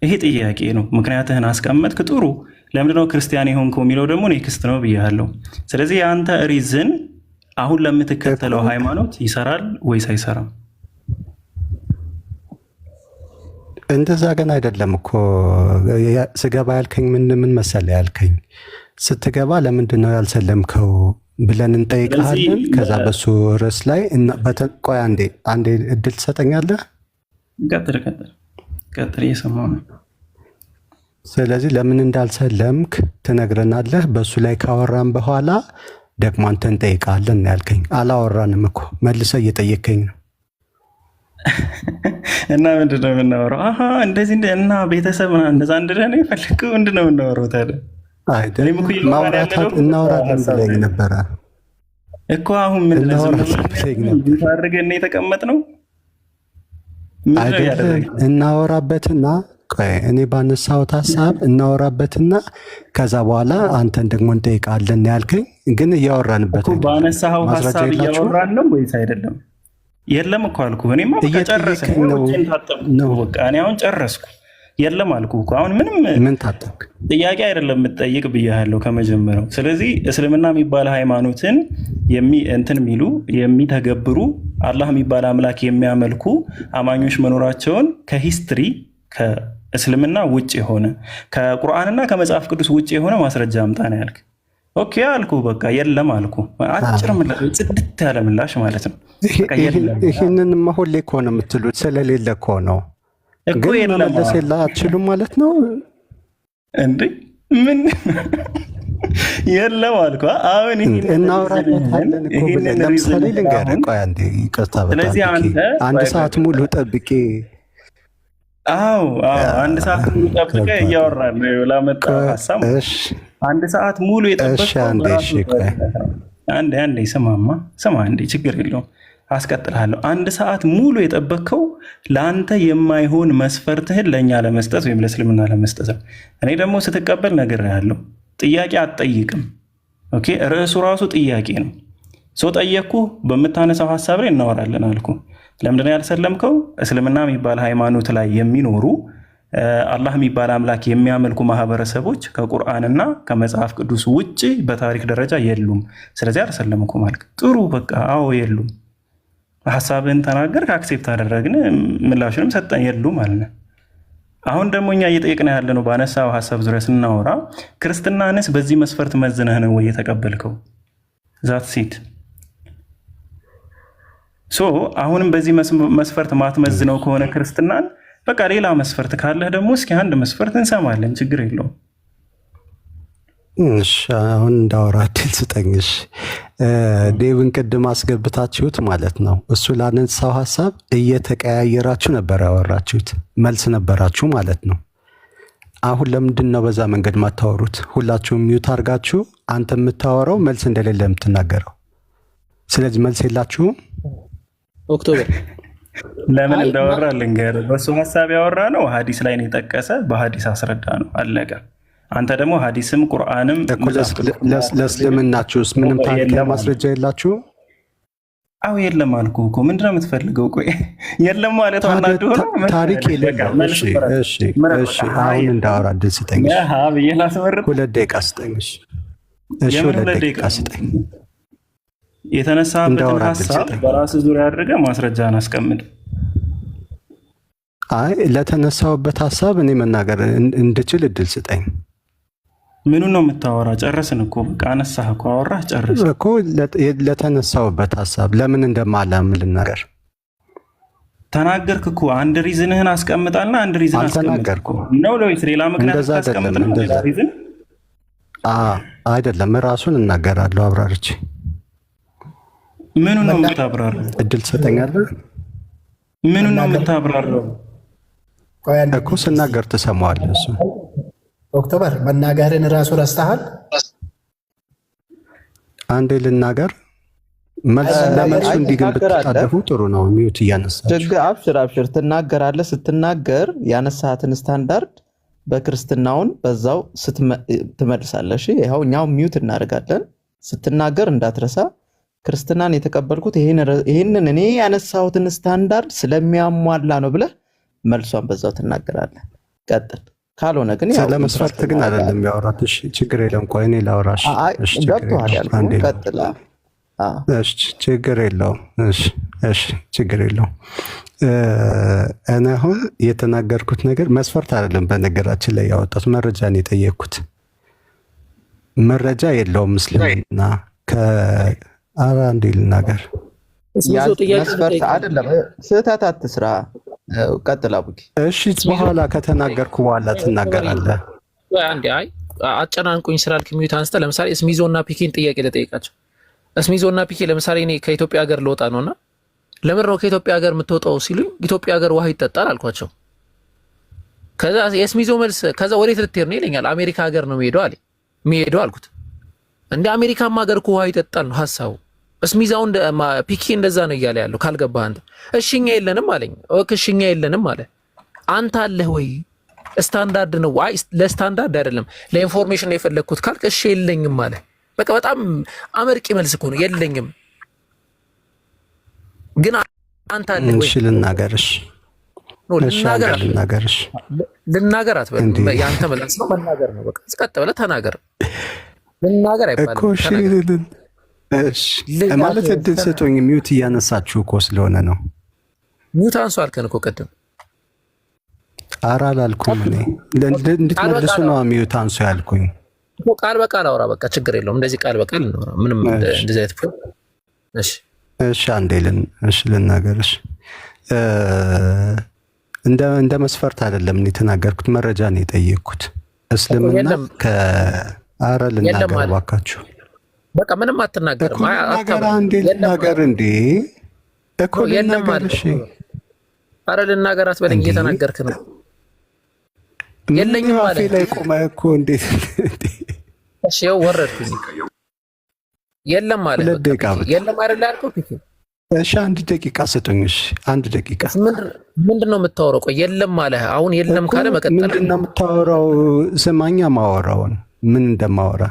ይሄ ጥያቄ ነው። ምክንያትህን አስቀመጥክ። ጥሩ። ለምንድነው ክርስቲያን የሆንከው የሚለው ደግሞ ኔክስት ነው ብያለሁ። ስለዚህ የአንተ ሪዝን አሁን ለምትከተለው ሃይማኖት ይሰራል ወይስ አይሰራም? እንደዛ ግን አይደለም እኮ ስገባ ያልከኝ ምን መሰለህ ያልከኝ፣ ስትገባ ለምንድን ነው ያልሰለምከው ብለን እንጠይቅሃለን። ከዛ በሱ ርዕስ ላይ ቆይ አንዴ እድል ትሰጠኛለህ? ቀጥል እየሰማሁ ነው። ስለዚህ ለምን እንዳልሰለምክ ትነግረናለህ። በሱ ላይ ካወራን በኋላ ደግሞ አንተ እንጠይቃለን ያልከኝ። አላወራንም እኮ መልሰህ እየጠየከኝ ነው። እና ምንድን ነው የምናወራው? እንደዚህ እና ቤተሰብ እንደዛ እንደደህ ነው የፈለግከው? ምንድን ነው የምናወራው ታዲያ? እናወራለን ብለኝ ነበረ እኮ። አሁን ምንድን አድርገን የተቀመጥነው እናወራበትና እኔ ባነሳሁት ሀሳብ እናወራበትና ከዛ በኋላ አንተን ደግሞ እንጠይቃለን ያልከኝ። ግን እያወራንበት ባነሳኸው ሀሳብ እያወራን ነው ወይስ አይደለም? የለም እኮ አልኩህ። እኔማ ጨረስን ነው በቃ። እኔ አሁን ጨረስኩ። የለም አልኩህ እኮ። አሁን ምን ታጠቅ ጥያቄ አይደለም የምትጠይቅ ብያለሁ ከመጀመሪያው። ስለዚህ እስልምና የሚባል ሃይማኖትን እንትን የሚሉ የሚተገብሩ አላህ የሚባል አምላክ የሚያመልኩ አማኞች መኖራቸውን ከሂስትሪ ከእስልምና ውጭ የሆነ ከቁርአንና ከመጽሐፍ ቅዱስ ውጭ የሆነ ማስረጃ አምጣ ነው ያልክ። ኦኬ አልኩህ በቃ። የለም አልኩህ። አጭር ምላሽ፣ ጽድት ያለ ምላሽ ማለት ነው። ይህንንማ ሁሌ እኮ ነው የምትሉት፣ ስለሌለ እኮ ነው። ግን መመለስ አትችሉም ማለት ነው እንዴ? ምን የለም አልኩ። አሁን እናወራበታለን እኮ ብለን ለምሳሌ ልንገርህ። ቆይ አንዴ ይቅርታ፣ በጣም አንድ ሰዓት ሙሉ ጠብቄ አንድ ሰዓት ሙሉ ጠብቄ እያወራን ነው ላመጣው ሀሳብ። አንድ ሰዓት ሙሉ የጠበቅከው አንዴ ስማ አንዴ፣ ችግር የለውም አስቀጥልሃለሁ። አንድ ሰዓት ሙሉ የጠበቅከው ለአንተ የማይሆን መስፈርትህን ለእኛ ለመስጠት ወይም ለእስልምና ለመስጠት ነው። እኔ ደግሞ ስትቀበል ነግሬሃለሁ፣ ጥያቄ አትጠይቅም። ኦኬ፣ ርዕሱ ራሱ ጥያቄ ነው። ሰው ጠየቅኩ፣ በምታነሳው ሀሳብ ላይ እናወራለን አልኩ። ለምንድን ነው ያልሰለምከው? እስልምና የሚባል ሃይማኖት ላይ የሚኖሩ አላህ የሚባል አምላክ የሚያመልኩ ማህበረሰቦች ከቁርአንና ከመጽሐፍ ቅዱስ ውጭ በታሪክ ደረጃ የሉም። ስለዚህ አልሰለምኩም አልክ። ጥሩ በቃ አዎ የሉም። ሀሳብህን ተናገርክ፣ አክሴፕት አደረግን፣ ምላሽንም ሰጠን፣ የሉም አልን። አሁን ደግሞ እኛ እየጠየቅን ያለ ነው ባነሳው ሀሳብ ዙሪያ ስናወራ ክርስትናንስ በዚህ መስፈርት መዝነህ ነው ወይ የተቀበልከው? ዛት ሲት አሁንም በዚህ መስፈርት ማትመዝነው ከሆነ ክርስትናን በቃ ሌላ መስፈርት ካለህ ደግሞ እስኪ አንድ መስፈርት እንሰማለን፣ ችግር የለውም። እሺ አሁን እንዳወራ እድል ስጠኝሽ። ዴቭን ቅድም አስገብታችሁት ማለት ነው። እሱ ላነሳው ሀሳብ እየተቀያየራችሁ ነበር ያወራችሁት፣ መልስ ነበራችሁ ማለት ነው። አሁን ለምንድን ነው በዛ መንገድ ማታወሩት? ሁላችሁም ሚዩት አድርጋችሁ አንተ የምታወራው መልስ እንደሌለ የምትናገረው። ስለዚህ መልስ የላችሁም። ኦክቶበር ለምን እንዳወራ ልንገርህ። በሱ ሀሳብ ያወራ ነው ሀዲስ ላይ ነው የጠቀሰ፣ በሀዲስ አስረዳ ነው አለቀ። አንተ ደግሞ ሀዲስም ቁርአንም ለእስልምናችሁስ ምንም ታሪክ ማስረጃ የላችሁ? አዎ የለም አልኩህ እኮ። ምንድን ነው የምትፈልገው? ቆይ የለም ማለት ታሪክ የለም። አሁን እንዳወራ እድል ስጠኝ። 2 ደቂቃ ስጠኝ። እሺ 2 ደቂቃ ስጠኝ። የተነሳበትን ሀሳብ በራስህ ዙሪያ አድርገህ ማስረጃን አስቀምጥ። አይ ለተነሳውበት ሀሳብ እኔ መናገር እንድችል እድል ስጠኝ። ምኑ ነው የምታወራ? ጨረስን እኮ በቃ አነሳህ እኮ አወራህ፣ ጨረስ እኮ። ለተነሳውበት ሀሳብ ለምን እንደማላምን ልናገር። ተናገርክ እኮ። አንድ ሪዝንህን አስቀምጣልና አንድ ሪዝን አልተናገርኩም ነው ለወይስ ሌላ ምክንያት አስቀምጥ ነው? ሌላ ሪዝን አይደለም፣ ራሱን እናገራለሁ አብራርቼ። ምኑ ነው የምታብራራው? እድል ትሰጠኛለህ? ምኑ ነው የምታብራራው እኮ? ስናገር ትሰማዋለህ። እሱ ኦክቶበር መናገርን ራሱ ረስተሃል። አንዴ ልናገር። ለመልሱ እንዲግን ብትጣደፉ ጥሩ ነው። ሚዩት እያነሳችሁ አብሽር ትናገራለህ። ስትናገር ያነሳሃትን ስታንዳርድ በክርስትናውን በዛው ትመልሳለህ። ይኸው እኛው ሚዩት እናደርጋለን። ስትናገር እንዳትረሳ። ክርስትናን የተቀበልኩት ይህንን እኔ ያነሳሁትን ስታንዳርድ ስለሚያሟላ ነው ብለህ መልሷን በዛው ትናገራለህ። ቀጥል። ካልሆነ ግን ስለ መስፈርት ግን አይደለም ያወራት። እሺ ችግር የለም። ቆይ እኔ ላውራሽ። ገብቶሃል ያልኩህ። ቀጥል። እሺ ችግር የለውም። እሺ ችግር የለውም። እኔ አሁን የተናገርኩት ነገር መስፈርት አይደለም። በነገራችን ላይ ያወጣት መረጃ ነው የጠየቅኩት። መረጃ የለውም እስልምና አራ እንዴ ልናገር። መስፈርት አይደለም። ስህተት አትስራ። ቀጥል አቡኪ። እሺ በኋላ ከተናገርኩ በኋላ ትናገራለህ። አንዴ አይ አጨናንቁኝ ስላልክ ሚዩት አንስተ ለምሳሌ እስሚዞና ፒኬን ጥያቄ ለጠይቃቸው። እስሚዞና ፒኬ ለምሳሌ እኔ ከኢትዮጵያ ሀገር ልወጣ ነውና ለምን ነው ከኢትዮጵያ ሀገር የምትወጣው ሲሉኝ ኢትዮጵያ ሀገር ውሃ ይጠጣል አልኳቸው። ከዛ የእስሚዞ መልስ ከዛ ወዴት ልትሄድ ነው ይለኛል። አሜሪካ ሀገር ነው የሚሄደው አልኩት። እንደ አሜሪካም ሀገር እኮ ውሃ ይጠጣል ነው ሀሳቡ። እስሚዛው ፒኬ እንደዛ ነው እያለ ያለው ካልገባህ አንተ። እሺኛ የለንም አለኝ። ኦኬ እሺኛ የለንም አለ። አንተ አለህ ወይ? ስታንዳርድ ነው። አይ ለስታንዳርድ አይደለም ለኢንፎርሜሽን ነው የፈለግኩት ካልክ እሺ የለኝም አለ። በቃ በጣም አመርቂ መልስ እኮ ነው። የለኝም ግን አንተ አለህ ወይ? እሺ ልናገርሽ። ልናገር አትበል። ያንተ መልስ ነው መናገር ነው። በቃ ቀጥ ብለህ ተናገር። ልናገር አይባልም። እሺ ማለት እድል ስጡኝ። ሚዩት እያነሳችሁ እኮ ስለሆነ ነው። ሚዩት አንሱ አልከን እኮ ቅድም። ኧረ አላልኩም እኔ። እንድትመልሱ ነው ሚዩት አንሱ ያልኩኝ። ቃል በቃል አውራ። በቃ ችግር የለውም። እንደዚህ ቃል በቃል እናውራ። ምንም እንደዚህ አይነት እሺ አንዴ ልናገርሽ። እንደ መስፈርት አይደለም የተናገርኩት፣ መረጃ ነው የጠየቅኩት። እስልምና ኧረ ልናገር እባካችሁ። በቃ ምንም አትናገርም። ልናገር እንዴ እኮ ልናገር። እሺ ኧረ ልናገር አትበለኝ። እየተናገርክ ነው። የለኝም ማለት አፌ ላይ ቆመህ እኮ እንዴት? እሺ ያው ወረድኩኝ። የለም ማለት የለም አይደል ያልኩህ? እሺ 1 ደቂቃ ስጡኝ። እሺ 1 ደቂቃ። ምንድን ነው የምታወራው? ቆይ የለም ማለት አሁን የለም ካለ መቀጠል። ምንድን ነው የምታወራው? ስማኛ ማወራውን ምን እንደማወራ።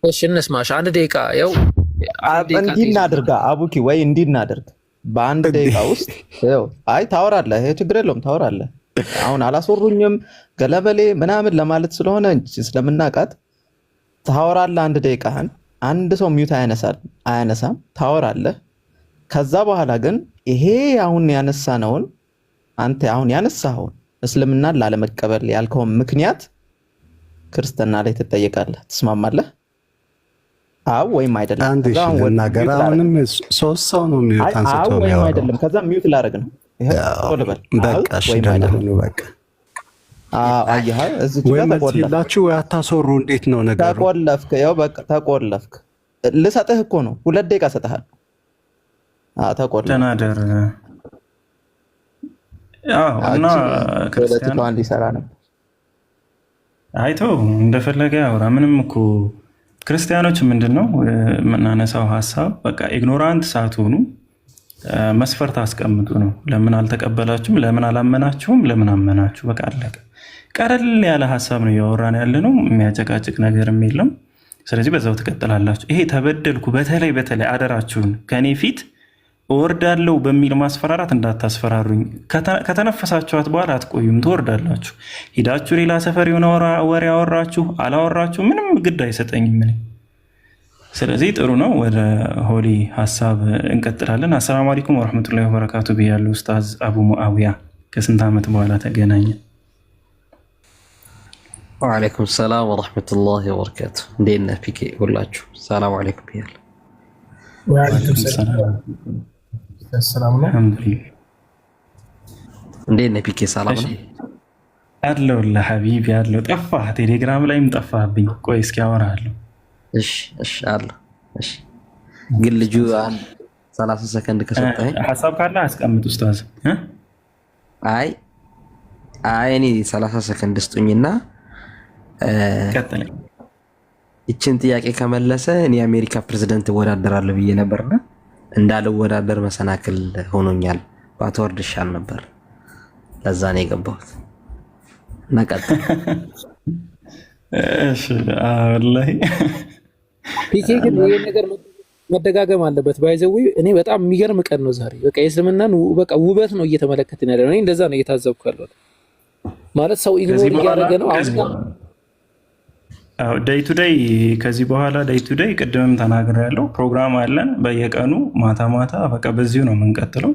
እሺ እንስማሽ። 1 ደቂቃ ያው እንዲህ እናድርጋ አቡኪ፣ ወይ እንዲህ እናድርግ በ1 ደቂቃ ውስጥ ያው። አይ ታወራለህ፣ ችግር የለውም ታወራለህ። አሁን አላስወሩኝም ገለበሌ ምናምን ለማለት ስለሆነ ስለምናቃት ታወራለህ። አንድ ደቂቃህን አንድ ሰው ሚውት አያነሳም፣ ታወራለህ። ከዛ በኋላ ግን ይሄ አሁን ያነሳነውን አንተ አሁን ያነሳኸውን እስልምናን ላለመቀበል ያልከውን ምክንያት ክርስትና ላይ ትጠየቃለህ። ትስማማለህ? አው ወይም አይደለም? አንድ ሺህ ነገር አሁንም ሶስት ሰው ነው ሚውት አንስቶ ነው ወይም አይደለም? ከዛ ሚውት ላደርግ ነው። ይሄ ቶልበል በቃ እሺ፣ ደህና በቃ አየህ፣ እዚህ ጋር ተቆለፍኩ። አታስወሩ። እንዴት ነው ነገሩ? ተቆለፍክ። ያው በቃ ተቆለፍክ። ልሰጥህ እኮ ነው 2 ደቂቃ ሰጥሃለሁ። ተቆለፍክ። ተናደር እና ክርስቲያን ሊሰራ ነው። አይቶ እንደፈለገ ያውራ። ምንም እኮ ክርስቲያኖች ምንድነው የምናነሳው ሀሳብ በቃ ኢግኖራንት ሳትሆኑ መስፈርት አስቀምጡ ነው። ለምን አልተቀበላችሁም? ለምን አላመናችሁም? ለምን አመናችሁ? በቃ አለቀ። ቀለል ያለ ሀሳብ ነው እያወራን ያለ ነው። የሚያጨቃጭቅ ነገርም የለም። ስለዚህ በዛው ትቀጥላላችሁ። ይሄ ተበደልኩ በተለይ አደራችሁን ከኔ ፊት እወርዳለሁ በሚል ማስፈራራት እንዳታስፈራሩኝ። ከተነፈሳችኋት በኋላ አትቆዩም፣ ትወርዳላችሁ። ሂዳችሁ ሌላ ሰፈር የሆነ ወሬ አወራችሁ አላወራችሁ ምንም ግድ አይሰጠኝም። ስለዚህ ጥሩ ነው። ወደ ሆሊ ሀሳብ እንቀጥላለን። አሰላሙ አለይኩም ወረሕመቱላሂ ወበረካቱ ብያለሁ። ኡስታዝ አቡ ሙአዊያ ከስንት ዓመት በኋላ ተገናኘ። ወአለይኩም ሰላም ወረሕመቱላሂ ወበረካቱ። እንዴት ነህ ፒኬ? ሁላችሁ ሰላም አለይኩም ብያለሁ። ወአለይኩም ሰላም። ሰላም ነው። አልሐምዱሊላህ። እንዴት ነህ ፒኬ? ሰላም ነው አለሁልህ ሐቢቢ። ያለው ጠፋህ፣ ቴሌግራም ላይም ጠፋህብኝ። ቆይ እስኪ አወራለሁ። እሺ አለ። እሺ ግን ልጁ 30 ሰከንድ ከሰጠኝ ሐሳብ ካለ አስቀምጥ ኡስታዝ። አይ እኔ 30 ሰከንድ ስጡኝና ቀጥለኝ። ይችን ጥያቄ ከመለሰ እኔ የአሜሪካ ፕሬዝዳንት እወዳደራለሁ ብዬ ነበርና እንዳልወዳደር መሰናክል ሆኖኛል። ባትወርድ ይሻል ነበር። ለዛ ነው የገባሁት። ነቀጥል። እሺ ወላሂ ፒኬ ግን ይሄ ነገር መደጋገም አለበት። ባይዘው እኔ በጣም የሚገርም ቀን ነው ዛሬ። በቃ የእስልምናን በቃ ውበት ነው እየተመለከትን ያለው። እኔ እንደዛ ነው እየታዘብኩ ያለው። ማለት ሰው ኢግኖር እያደረገ ነው። ዴይ ቱ ዴይ ከዚህ በኋላ ዴይ ቱ ዴይ ቅድምም ተናግሬ ያለው ፕሮግራም አለን በየቀኑ ማታ በቃ በዚሁ ነው የምንቀጥለው።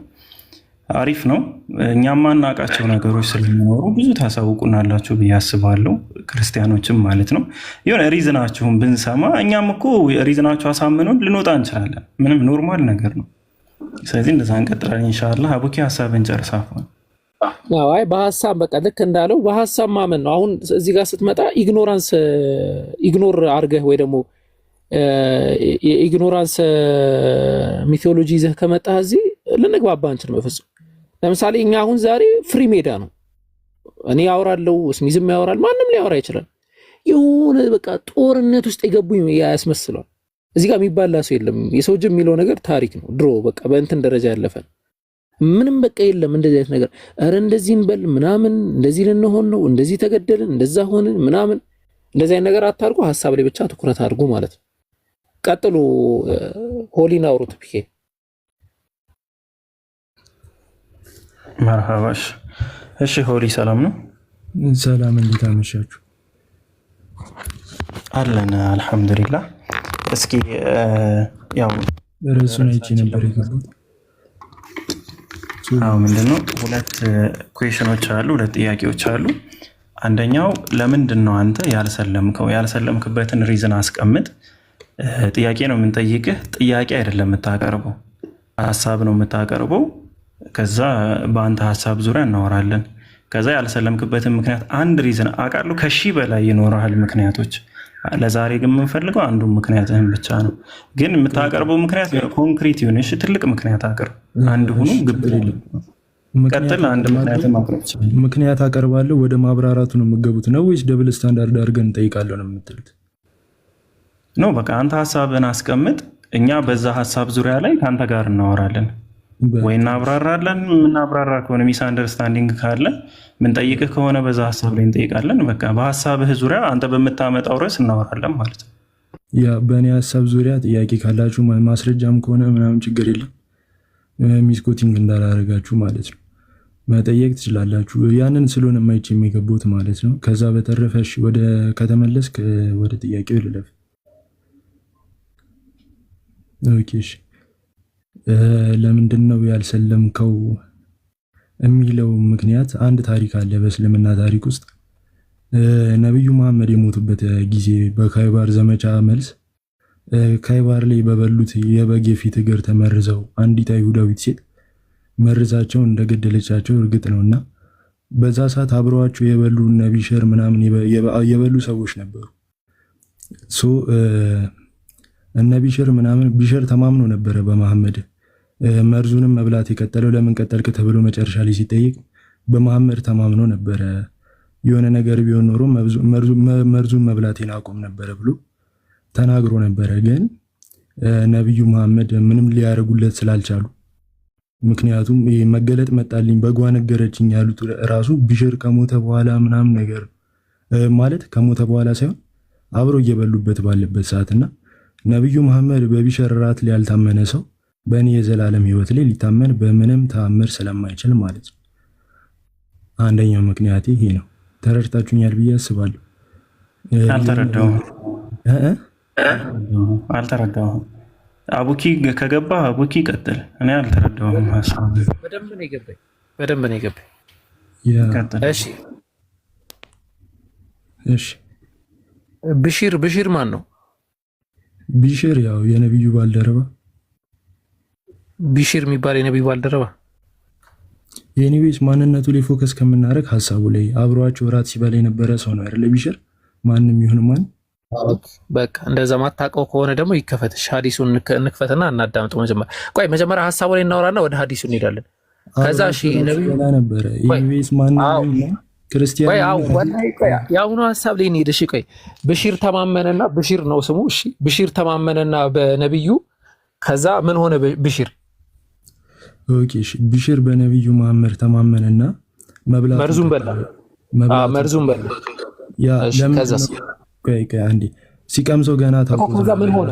አሪፍ ነው። እኛም ማናውቃቸው ነገሮች ስለሚኖሩ ብዙ ታሳውቁናላችሁ ብዬ አስባለሁ። ክርስቲያኖችም ማለት ነው። የሆነ ሪዝናችሁን ብንሰማ እኛም እኮ ሪዝናችሁ አሳምነን ልንወጣ እንችላለን። ምንም ኖርማል ነገር ነው። ስለዚህ እንደዛ እንቀጥላለን ኢንሻአላህ። አቡኪ ሀሳብን ጨርሳፋል። አይ በሀሳብ በቃ ልክ እንዳለው በሀሳብ ማመን ነው። አሁን እዚህ ጋር ስትመጣ ኢግኖር አድርገህ ወይ ደግሞ የኢግኖራንስ ሚቶሎጂ ይዘህ ከመጣህ እዚህ ልንግባባ አንችልም በፍጹም። ለምሳሌ እኛ አሁን ዛሬ ፍሪ ሜዳ ነው። እኔ ያወራለሁ፣ እስሚዝም ያወራል፣ ማንም ሊያወራ ይችላል። የሆነ በቃ ጦርነት ውስጥ የገቡ ያስመስላል። እዚህ ጋር የሚባላ ሰው የለም። የሰው ጅብ የሚለው ነገር ታሪክ ነው። ድሮ በቃ በእንትን ደረጃ ያለፈ ምንም በቃ የለም እንደዚህ አይነት ነገር። ኧረ እንደዚህ እንበል ምናምን፣ እንደዚህ ልንሆን ነው፣ እንደዚህ ተገደልን፣ እንደዛ ሆንን ምናምን፣ እንደዚህ አይነት ነገር አታርጉ። ሀሳብ ላይ ብቻ ትኩረት አድርጉ ማለት ነው። ቀጥሉ። ሆሊን አውሩት ፒኬ። መርሃባሽ። እሺ ሆሊ ሰላም ነው? ሰላም፣ እንዴት አመሻችሁ? አለን አልሐምዱሊላህ። እስኪ ያው ርዕሱን አይቼ ነበር የገባሁት። ምንድነው ሁለት ኩዌሽኖች አሉ፣ ሁለት ጥያቄዎች አሉ። አንደኛው ለምንድን ነው አንተ ያልሰለምከው? ያልሰለምክበትን ሪዝን አስቀምጥ። ጥያቄ ነው የምንጠይቅህ፣ ጥያቄ አይደለም የምታቀርበው፣ ሀሳብ ነው የምታቀርበው። ከዛ በአንተ ሀሳብ ዙሪያ እናወራለን። ከዛ ያልሰለምክበትን ምክንያት አንድ ሪዝን አውቃለሁ፣ ከሺህ በላይ ይኖረሃል ምክንያቶች። ለዛሬ ግን የምንፈልገው አንዱ ምክንያትህን ብቻ ነው። ግን የምታቀርበው ምክንያት ኮንክሪት ይሁን። እሺ ትልቅ ምክንያት አቅርብ። አንድ ሁኑ ግብል ቀጥል። አንድ ምክንያት አቀርባለሁ። ወደ ማብራራቱ ነው የምገቡት ነው ወይስ ደብል ስታንዳርድ አድርገን እንጠይቃለሁ ነው የምትሉት? ኖ በቃ አንተ ሀሳብህን አስቀምጥ። እኛ በዛ ሀሳብ ዙሪያ ላይ ከአንተ ጋር እናወራለን ወይ እናብራራለን። የምናብራራ ከሆነ ሚስ አንደርስታንዲንግ ካለ ምንጠይቅህ ከሆነ በዛ ሀሳብ ላይ እንጠይቃለን። በቃ በሀሳብህ ዙሪያ አንተ በምታመጣው ርዕስ እናወራለን ማለት ነው። ያ በእኔ ሀሳብ ዙሪያ ጥያቄ ካላችሁ ማስረጃም ከሆነ ምናምን ችግር የለም። ሚስኮቲንግ እንዳላረጋችሁ ማለት ነው። መጠየቅ ትችላላችሁ። ያንን ስለሆነ የማይች የሚገቡት ማለት ነው። ከዛ በተረፈሽ ወደ ከተመለስክ ወደ ጥያቄው ልለፍ። ኦኬ ለምንድን ነው ያልሰለምከው የሚለው ምክንያት አንድ ታሪክ አለ በእስልምና ታሪክ ውስጥ ነብዩ መሐመድ የሞቱበት ጊዜ በካይባር ዘመቻ መልስ ካይባር ላይ በበሉት የበግ የፊት እግር ተመርዘው አንዲት አይሁዳዊት ሴት መርዛቸው እንደገደለቻቸው እርግጥ ነውና በዛ ሰዓት አብረዋቸው የበሉ ነቢሸር ምናምን የበሉ ሰዎች ነበሩ። ቢሸር ምናምን ቢሸር ተማምኖ ነበረ በመሐመድ መርዙንም መብላት የቀጠለው ለምን ቀጠልክ ተብሎ መጨረሻ ላይ ሲጠይቅ በመሐመድ ተማምኖ ነበረ። የሆነ ነገር ቢሆን ኖሮ መርዙን መብላቴን አቆም ነበረ ብሎ ተናግሮ ነበረ። ግን ነብዩ መሐመድ ምንም ሊያደርጉለት ስላልቻሉ ምክንያቱም ይሄ መገለጥ መጣልኝ በጓ ነገረችኝ ያሉት ራሱ ቢሸር ከሞተ በኋላ ምናምን ነገር ማለት ከሞተ በኋላ ሳይሆን አብሮ እየበሉበት ባለበት ሰዓትና ነብዩ መሐመድ በቢሸር ራት ላይ ያልታመነ ሰው በእኔ የዘላለም ህይወት ላይ ሊታመን በምንም ተአምር ስለማይችል ማለት ነው። አንደኛው ምክንያት ይሄ ነው። ተረድታችሁኛል ብዬ አስባለሁ። አልተረዳሁም። አቡኪ ከገባ አቡኪ ቀጥል። እኔ አልተረዳሁም። በደንብ ነው የገባኝ። እሺ ብሺር ማን ነው? ቢሽር ያው የነብዩ ባልደረባ ቢሽር የሚባል የነብዩ ባልደረባ የኒዌስ ማንነቱ ላይ ፎከስ ከምናደርግ ሐሳቡ ላይ አብሯቸው ራት ሲበላ የነበረ ሰው ነው አይደል? ቢሽር ማንም ይሁን ማን በቃ እንደዛ ማታውቀው ከሆነ ደግሞ ይከፈትሽ ሐዲሱን እንክፈትና እናዳምጥ። መጀመሪያ ሐሳቡ ላይ እናወራና ወደ ሐዲሱ እንሄዳለን። ከዛ እሺ ነብዩ ነበረ የኒዌስ ማንም ክርስቲያን ያውኑ ሐሳብ ላይ እንሂድ። እሺ ብሺር ተማመነና ብሺር ነው ስሙ። እሺ ብሺር ተማመነና በነብዩ ከዛ ምን ሆነ ብሺር? ኦኬ እሺ ብሺር በነብዩ መሐመድ ተማመነና መርዙን በላ። ያ ከዛ አንዴ ሲቀምሰው ገና ታውቁ። ከዛ ምን ሆነ?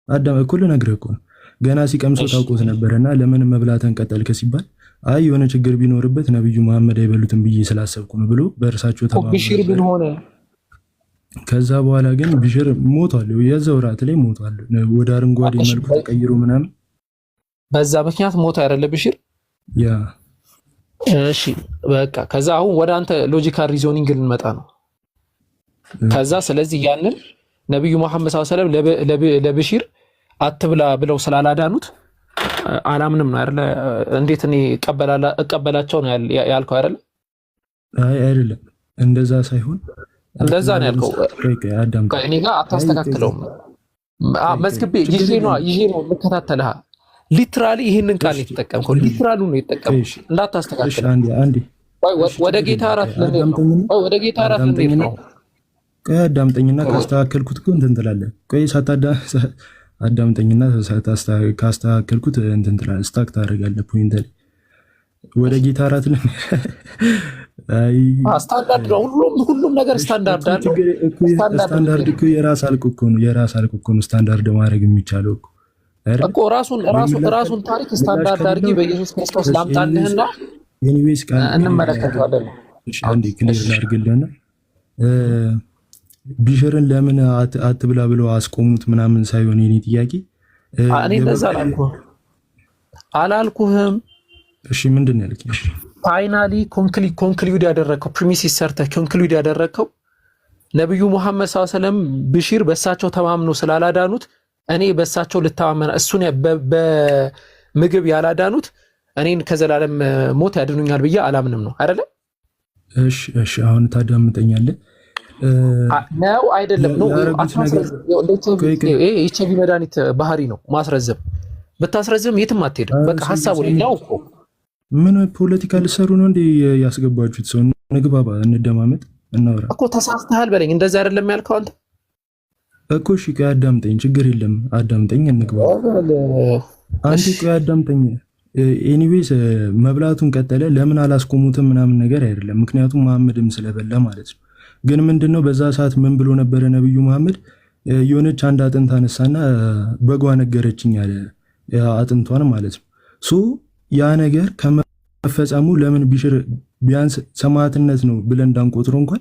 አዳም እኮ ልነግርህ እኮ ነው። ገና ሲቀምሰው ታውቁት ነበርና ለምን መብላተን ቀጠልከ ሲባል አይ የሆነ ችግር ቢኖርበት ነብዩ መሐመድ አይበሉትም ብዬ ስላሰብኩ ነው ብሎ በእርሳቸው ተማመኑ። ብሺር ምን ሆነ? ከዛ በኋላ ግን ብሺር ሞቷል። የዛው ራት ላይ ሞቷል። ወደ አረንጓዴ መልኩ ተቀይሮ ምናምን በዛ ምክንያት ሞት አይደለ ብሺር? ያ እሺ በቃ ከዛ አሁን ወደ አንተ ሎጂካል ሪዞኒንግ ልንመጣ ነው። ከዛ ስለዚህ ያንን ነብዩ መሐመድ ሰለላሁ ዐለይሂ ወሰለም ለብሺር አትብላ ብለው ስላላዳኑት አላምንም ነው አይደለ? እንዴት እኔ እቀበላቸው ነው ያልከው አይደለ? አይ አይደለም፣ እንደዛ ሳይሆን እንደዛ ነው ያልከው። እኔ ጋር አታስተካክለውም። መዝግቤ ይዤ ነው የምከታተልህ። ሊትራሊ ይሄንን ቃል የተጠቀምከው ሊትራሉ ነው የተጠቀምከው። እንዳታስተካክል። አንዴ ወደ ጌታ አራት ልንሄድ ነው። ቆይ አዳምጠኝና ካስተካከልኩት እኮ እንትን ትላለህ። ቆይ አዳምጠኝና ካስተካከልኩት እንትን ትላለህ። ስታክ ታደርጋለህ ፖይንት ላይ ወደ ጌታ አራት አይ ስታንዳርድ ነው። ሁሉም ነገር ስታንዳርድ አለ። ስታንዳርድ እኮ የራስ አልኩ እኮ ነው ስታንዳርድ ማድረግ የሚቻለው እኮ ራሱን ታሪክ ስታንዳርድ አድርጊ በኢየሱስ ክርስቶስ ላምጣልህና ኤኒዌይስ እንመለከተዋለን። አንዴ ክሊር ላድርግልህና ቢሽርን ለምን አትብላ ብለው አስቆሙት ምናምን ሳይሆን የኔ ጥያቄ እኔ እንደዛ አላልኩህም። እሺ ምንድን ነው ያልከኝ? ፋይናሊ ኮንክሉድ ያደረከው ፕሪሚሲስ ሰርተህ ኮንክሉድ ያደረከው ነብዩ መሐመድ ሰለላሁ ዐለይሂ ወሰለም ብሺር በእሳቸው ተማምኖ ስላላዳኑት እኔ በእሳቸው ልተማመን እሱን በምግብ ያላዳኑት እኔን ከዘላለም ሞት ያድኑኛል ብዬ አላምንም ነው አይደለ? እሺ አሁን ታዳምጠኛለህ ነው አይደለም? ነው ኤችአይቪ መድኃኒት ባህሪ ነው ማስረዘም። ብታስረዝም የትም አትሄድም። በቃ ሐሳቡ ላይ ነው እኮ። ምን ፖለቲካ ልሰሩ ነው እንዴ ያስገባችሁት? ሰው ንግባባ፣ እንደማመጥ፣ እናውራ እኮ። ተሳስተሃል በለኝ። እንደዛ አይደለም ያልከው አንተ እኮ። እሺ ቆይ አዳምጠኝ፣ ችግር የለም አዳምጠኝ፣ እንግባባ። አንዴ ቆይ አዳምጠኝ። ኤኒዌይስ መብላቱን ቀጠለ። ለምን አላስቆሙትም ምናምን ነገር አይደለም፣ ምክንያቱም መሐመድም ስለበላ ማለት ነው። ግን ምንድነው በዛ ሰዓት ምን ብሎ ነበረ ነብዩ መሐመድ? የሆነች አንድ አጥንት አነሳና በጓ ነገረችኝ አለ፣ አጥንቷን ማለት ነው። ያ ነገር ከመፈጸሙ ለምን ቢሽር ቢያንስ ሰማዕትነት ነው ብለን እንዳንቆጥሮ እንኳን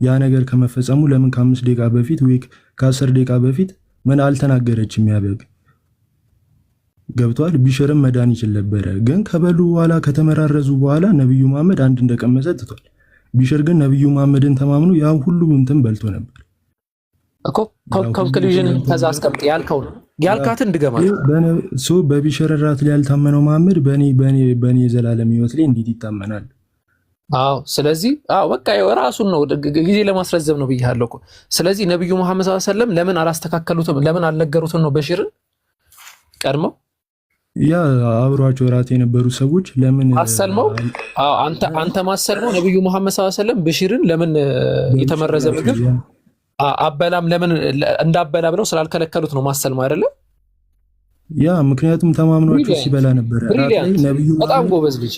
ያ ነገር ከመፈጸሙ ለምን ከ5 ደቂቃ በፊት ወይ ከ10 ደቂቃ በፊት ምን አልተናገረችም? ያበግ ገብቷል። ቢሽርም መዳን ይችል ነበረ፣ ግን ከበሉ በኋላ ከተመራረዙ በኋላ ነብዩ መሐመድ አንድ እንደቀመሰ ትቷል። ቢሽር ግን ነብዩ መሐመድን ተማምኖ ያ ሁሉ እንትን በልቶ ነበር እኮ። ኮንክሉዥን ከዛ አስቀምጥ ያልከው ነው ያልካትን ድገማት። በቢሽር ራት ላይ ያልታመነው መሐመድ በኔ የዘላለም ህይወት ላይ እንዴት ይታመናል? አዎ ስለዚህ በቃ ራሱን ነው ጊዜ ለማስረዘም ነው ብያለሁ እኮ። ስለዚህ ነብዩ መሐመድ ሰለላሁ ዐለይሂ ወሰለም ለምን አላስተካከሉትም? ለምን አልነገሩትም ነው በሽርን ቀድመው ያ አብሯቸው ራት የነበሩ ሰዎች ለምን አሰልመው? አንተ ማሰልመው ነብዩ መሐመድ ሰለላሁ ዐለይሂ ወሰለም በሽርን ለምን የተመረዘ ምግብ አበላም ለምን እንዳበላ ብለው ስላልከለከሉት ነው ማሰልመው አይደለ? ያ ምክንያቱም ተማምኗቸው ሲበላ ነበር ራት ላይ ነብዩ በጣም ጎበዝ ልጅ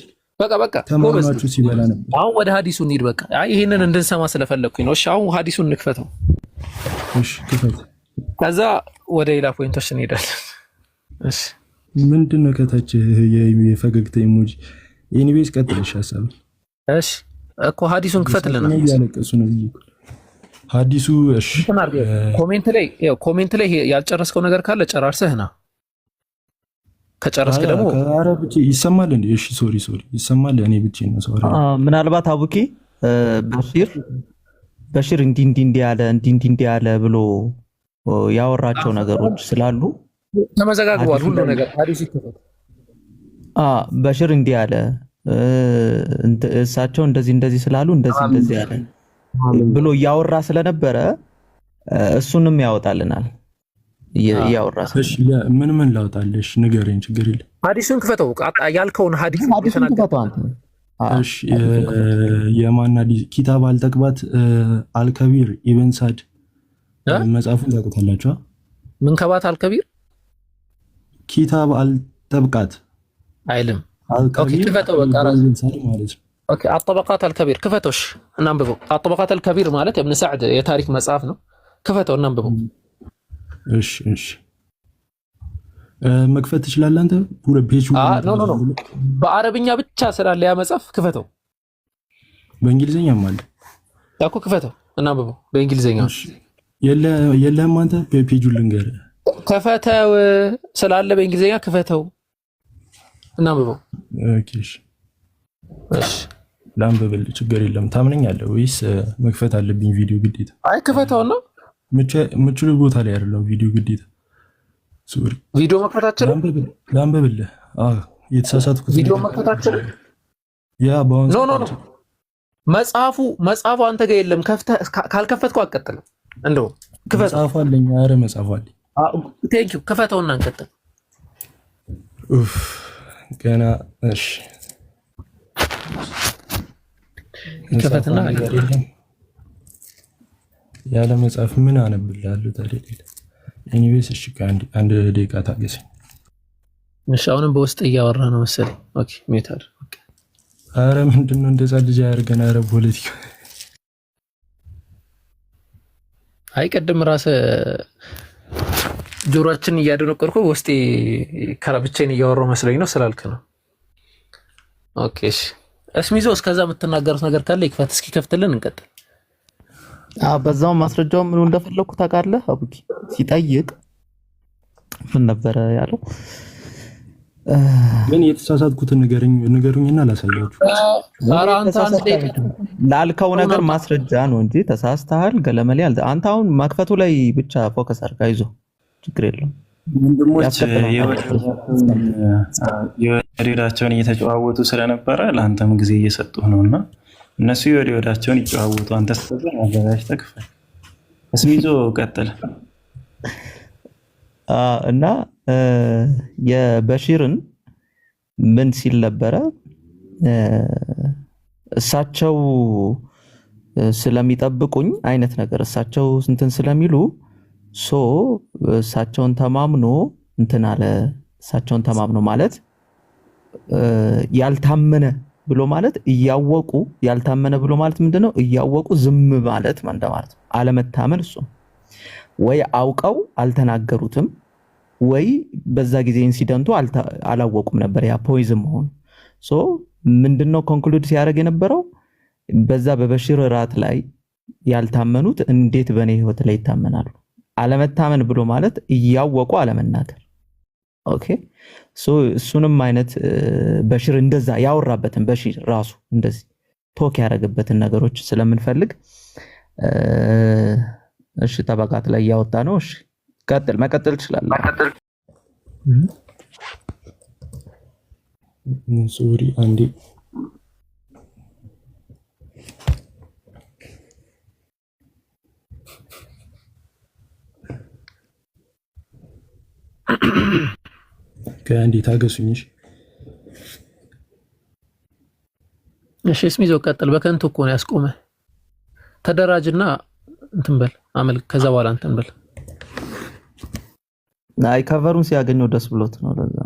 በቃ ተማምኗቸው ሲበላ ነበር። አሁን ወደ ሐዲሱ እንሂድ። በቃ ይሄንን እንድንሰማ ስለፈለኩኝ ነው። እሺ አሁን ሐዲሱን እንክፈተው። እሺ ክፈት። ከዛ ወደ ሌላ ፖይንቶች እንሄዳለን። እሺ ምንድነው ከታች የፈገግታ ኢሞጂ? ኤኒዌይስ ቀጥልሽ ሐሳብ። እሺ እኮ ሐዲሱን ክፈትልና ያለቀሱ ነው ይይኩ ሐዲሱ። እሺ ኮሜንት ላይ ያልጨረስከው ነገር ካለ ጨራርሰህና ከጨረስክ ደግሞ ከአረብ ይሰማል እንዴ? እሺ ሶሪ ይሰማል። እኔ ብቻ ነው ሶሪ። ምናልባት አቡኪ በሽር እንዲህ ያለ ብሎ ያወራቸው ነገሮች ስላሉ ተመዘጋግቧል ሁሉ ነገር። ሐዲስ ይከፈት። በሽር እንዲህ ያለ እሳቸው እንደዚህ ስላሉ እንደዚህ ያለ ብሎ ያወራ ስለነበረ እሱንም ያወጣልናል። ያወራስ እሺ ምን ላውጣልሽ? ንገረኝ፣ ችግር የለም። ሐዲሱን ክፈተው ያልከውን ሐዲስ ክፈተው አንተ። እሺ የማን ሐዲስ? ኪታብ አልጠቅባት አልከቢር ኢብን ሳድ መጽሐፉን ታውቁታላችሁ? ምን ሰባት አልከቢር ኪታብ አልጠብቃት አይልም። ኦኬ ክፈተው በቃ ራስ ማለት ነው። ኦኬ አጠበቃት አልከቢር ክፈተውሽ እናንብበው። አጠበቃት አልከቢር ማለት ኢብን ሳዕድ የታሪክ መጽሐፍ ነው። ክፈተው እናንብበው። እሺ መክፈት ትችላለህ አንተ? ፔጁ ኖ በአረብኛ ብቻ ስላለ ያ መጽሐፍ ክፈተው። በእንግሊዘኛም አለ እኮ ክፈተው እናንብበው በእንግሊዘኛ። የለህም አንተ? ፔጁን ልንገርህ። ክፈተው ስላለ በእንግሊዘኛ ክፈተው እናንብበው። ኦኬ እሺ ላንብብል፣ ችግር የለም። ታምነኛለህ ወይስ መክፈት አለብኝ ቪዲዮ ግዴታ? አይ ክፈተውና ምችሉ ቦታ ላይ አይደለም ቪዲዮ ግዴታ። ሶሪ ቪዲዮ መክፈታችን ላንብብልህ። የተሳሳትኩት ቪዲዮ መክፈታችን ያ ኖ መጽሐፉ አንተ ጋር የለም። ካልከፈትከው አትቀጥልም። እንደው ክፈተው። መጽሐፉ አለኝ። ኧረ መጽሐፉ አለኝ። ቴንክ ዩ ክፈተውና እንቀጥል። ገና እሺ ከፈተና ያለ መጽሐፍ ምን አነብልሃለሁ ታዲያ? ኤኒዌይስ እሺ አንድ ደቂቃ ታገሰኝ። እሺ አሁንም በውስጥ እያወራ ነው መሰለኝ። ኦኬ ሜታር አረ ምንድነው እንደዛ ልጅ ያርገና? አረ ፖለቲካ አይቀድም ራስ ጆሮአችን እያደነቀርኩ ውስጤ ከራብቻዬን እያወራው መስለኝ ነው ስላልክ ነው። ኦኬ እሺ እስሚዞ እስከዛ የምትናገሩት ነገር ካለ ይክፈት። እስኪ ከፍትልን እንቀጥል። በዛው ማስረጃው ምን እንደፈለኩ ታውቃለህ? አቡኪ ሲጠይቅ ምን ነበር ያለው? ግን የተሳሳትኩትን ንገሩኝና ላሳያችሁ። ላልከው ነገር ማስረጃ ነው እንጂ ተሳስተሃል ገለመሌ። አንተ አሁን ማክፈቱ ላይ ብቻ ፎከስ አድርጋ ይዞ ችግር የለም። ወንድሞች የወሬዳቸውን እየተጨዋወቱ ስለነበረ ለአንተም ጊዜ እየሰጡህ ነውና እነሱ የወሬዳቸውን ይጨዋወቱ። አንተ ስለዚህ አዘጋጅተህ ክፈል። እስሚዞ ቀጥል። እና የበሺርን ምን ሲል ነበረ? እሳቸው ስለሚጠብቁኝ አይነት ነገር እሳቸው እንትን ስለሚሉ እሳቸውን ተማምኖ እንትን አለ። እሳቸውን ተማምኖ ማለት ያልታመነ ብሎ ማለት እያወቁ ያልታመነ ብሎ ማለት ምንድነው? እያወቁ ዝም ማለት ማለት ነው። አለመታመን እሱ ወይ አውቀው አልተናገሩትም ወይ በዛ ጊዜ ኢንሲደንቱ አላወቁም ነበር ያ ፖይዝን መሆኑ። ሶ ምንድነው ኮንክሉድ ሲያደርግ የነበረው በዛ በበሽር ራት ላይ ያልታመኑት እንዴት በኔ ህይወት ላይ ይታመናሉ? አለመታመን ብሎ ማለት እያወቁ አለመናገር። ኦኬ ሶ እሱንም አይነት በሽር እንደዛ ያወራበትን በሽር ራሱ እንደዚህ ቶክ ያደረገበትን ነገሮች ስለምንፈልግ እሺ ጠበቃት ላይ ያወጣ ነው። እሺ መቀጠል ትችላለህ። ሶሪ አንዴ ከአንዴ ታገሱኝ። እሺ ስሚዞ ቀጥል። በከንቱ እኮ ነው ያስቆመ። ተደራጅና እንትን በል አመል ከዛ በኋላ እንትን በል። አይ ከቨሩን ሲያገኘው ደስ ብሎት ነው። ለዛ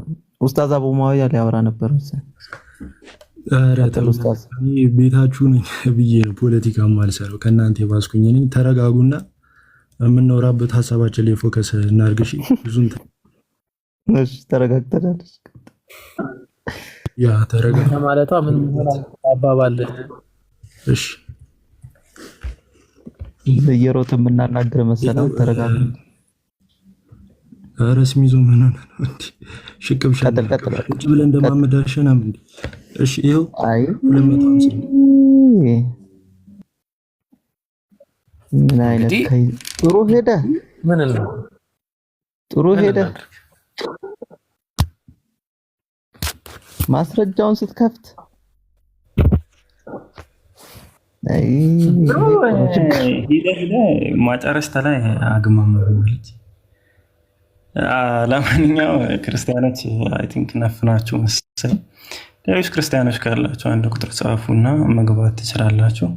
ኡስታዝ አቡ ሙአዊያ ሊያወራ ነበር። ቤታችሁ ነኝ ብዬ ነው ፖለቲካ ማልሰራው። ከእናንተ የባስኩኝ ነኝ። ተረጋጉና የምናወራበት ሀሳባችን ላይ ፎከስ እናርግሽ። ብዙም እሺ ተረጋግተናል። ያ ተረጋጋ ማለቷ ምን አባባል እሺ እየሮጥ የምናናገር መሰለው። ተረጋጋ። ኧረ ስሚዞ ምን ነው እንዴ? ሽቅብ ቀጥል ቁጭ ብለን እንደማመዳሸናም እንዴ? እሺ ይኸው አይ 250 ምን አይነት ጥሩ ሄደ። ምን ነው ጥሩ ሄደ። ማስረጃውን ስትከፍት ሂደ ማጨረስ ተላይ አግማም ማለት ለማንኛውም ክርስቲያኖች አይ ቲንክ ነፍናችሁ መሰለኝ። ሌሎች ክርስቲያኖች ካላችሁ አንድ ቁጥር ጻፉና መግባት ትችላላችሁ።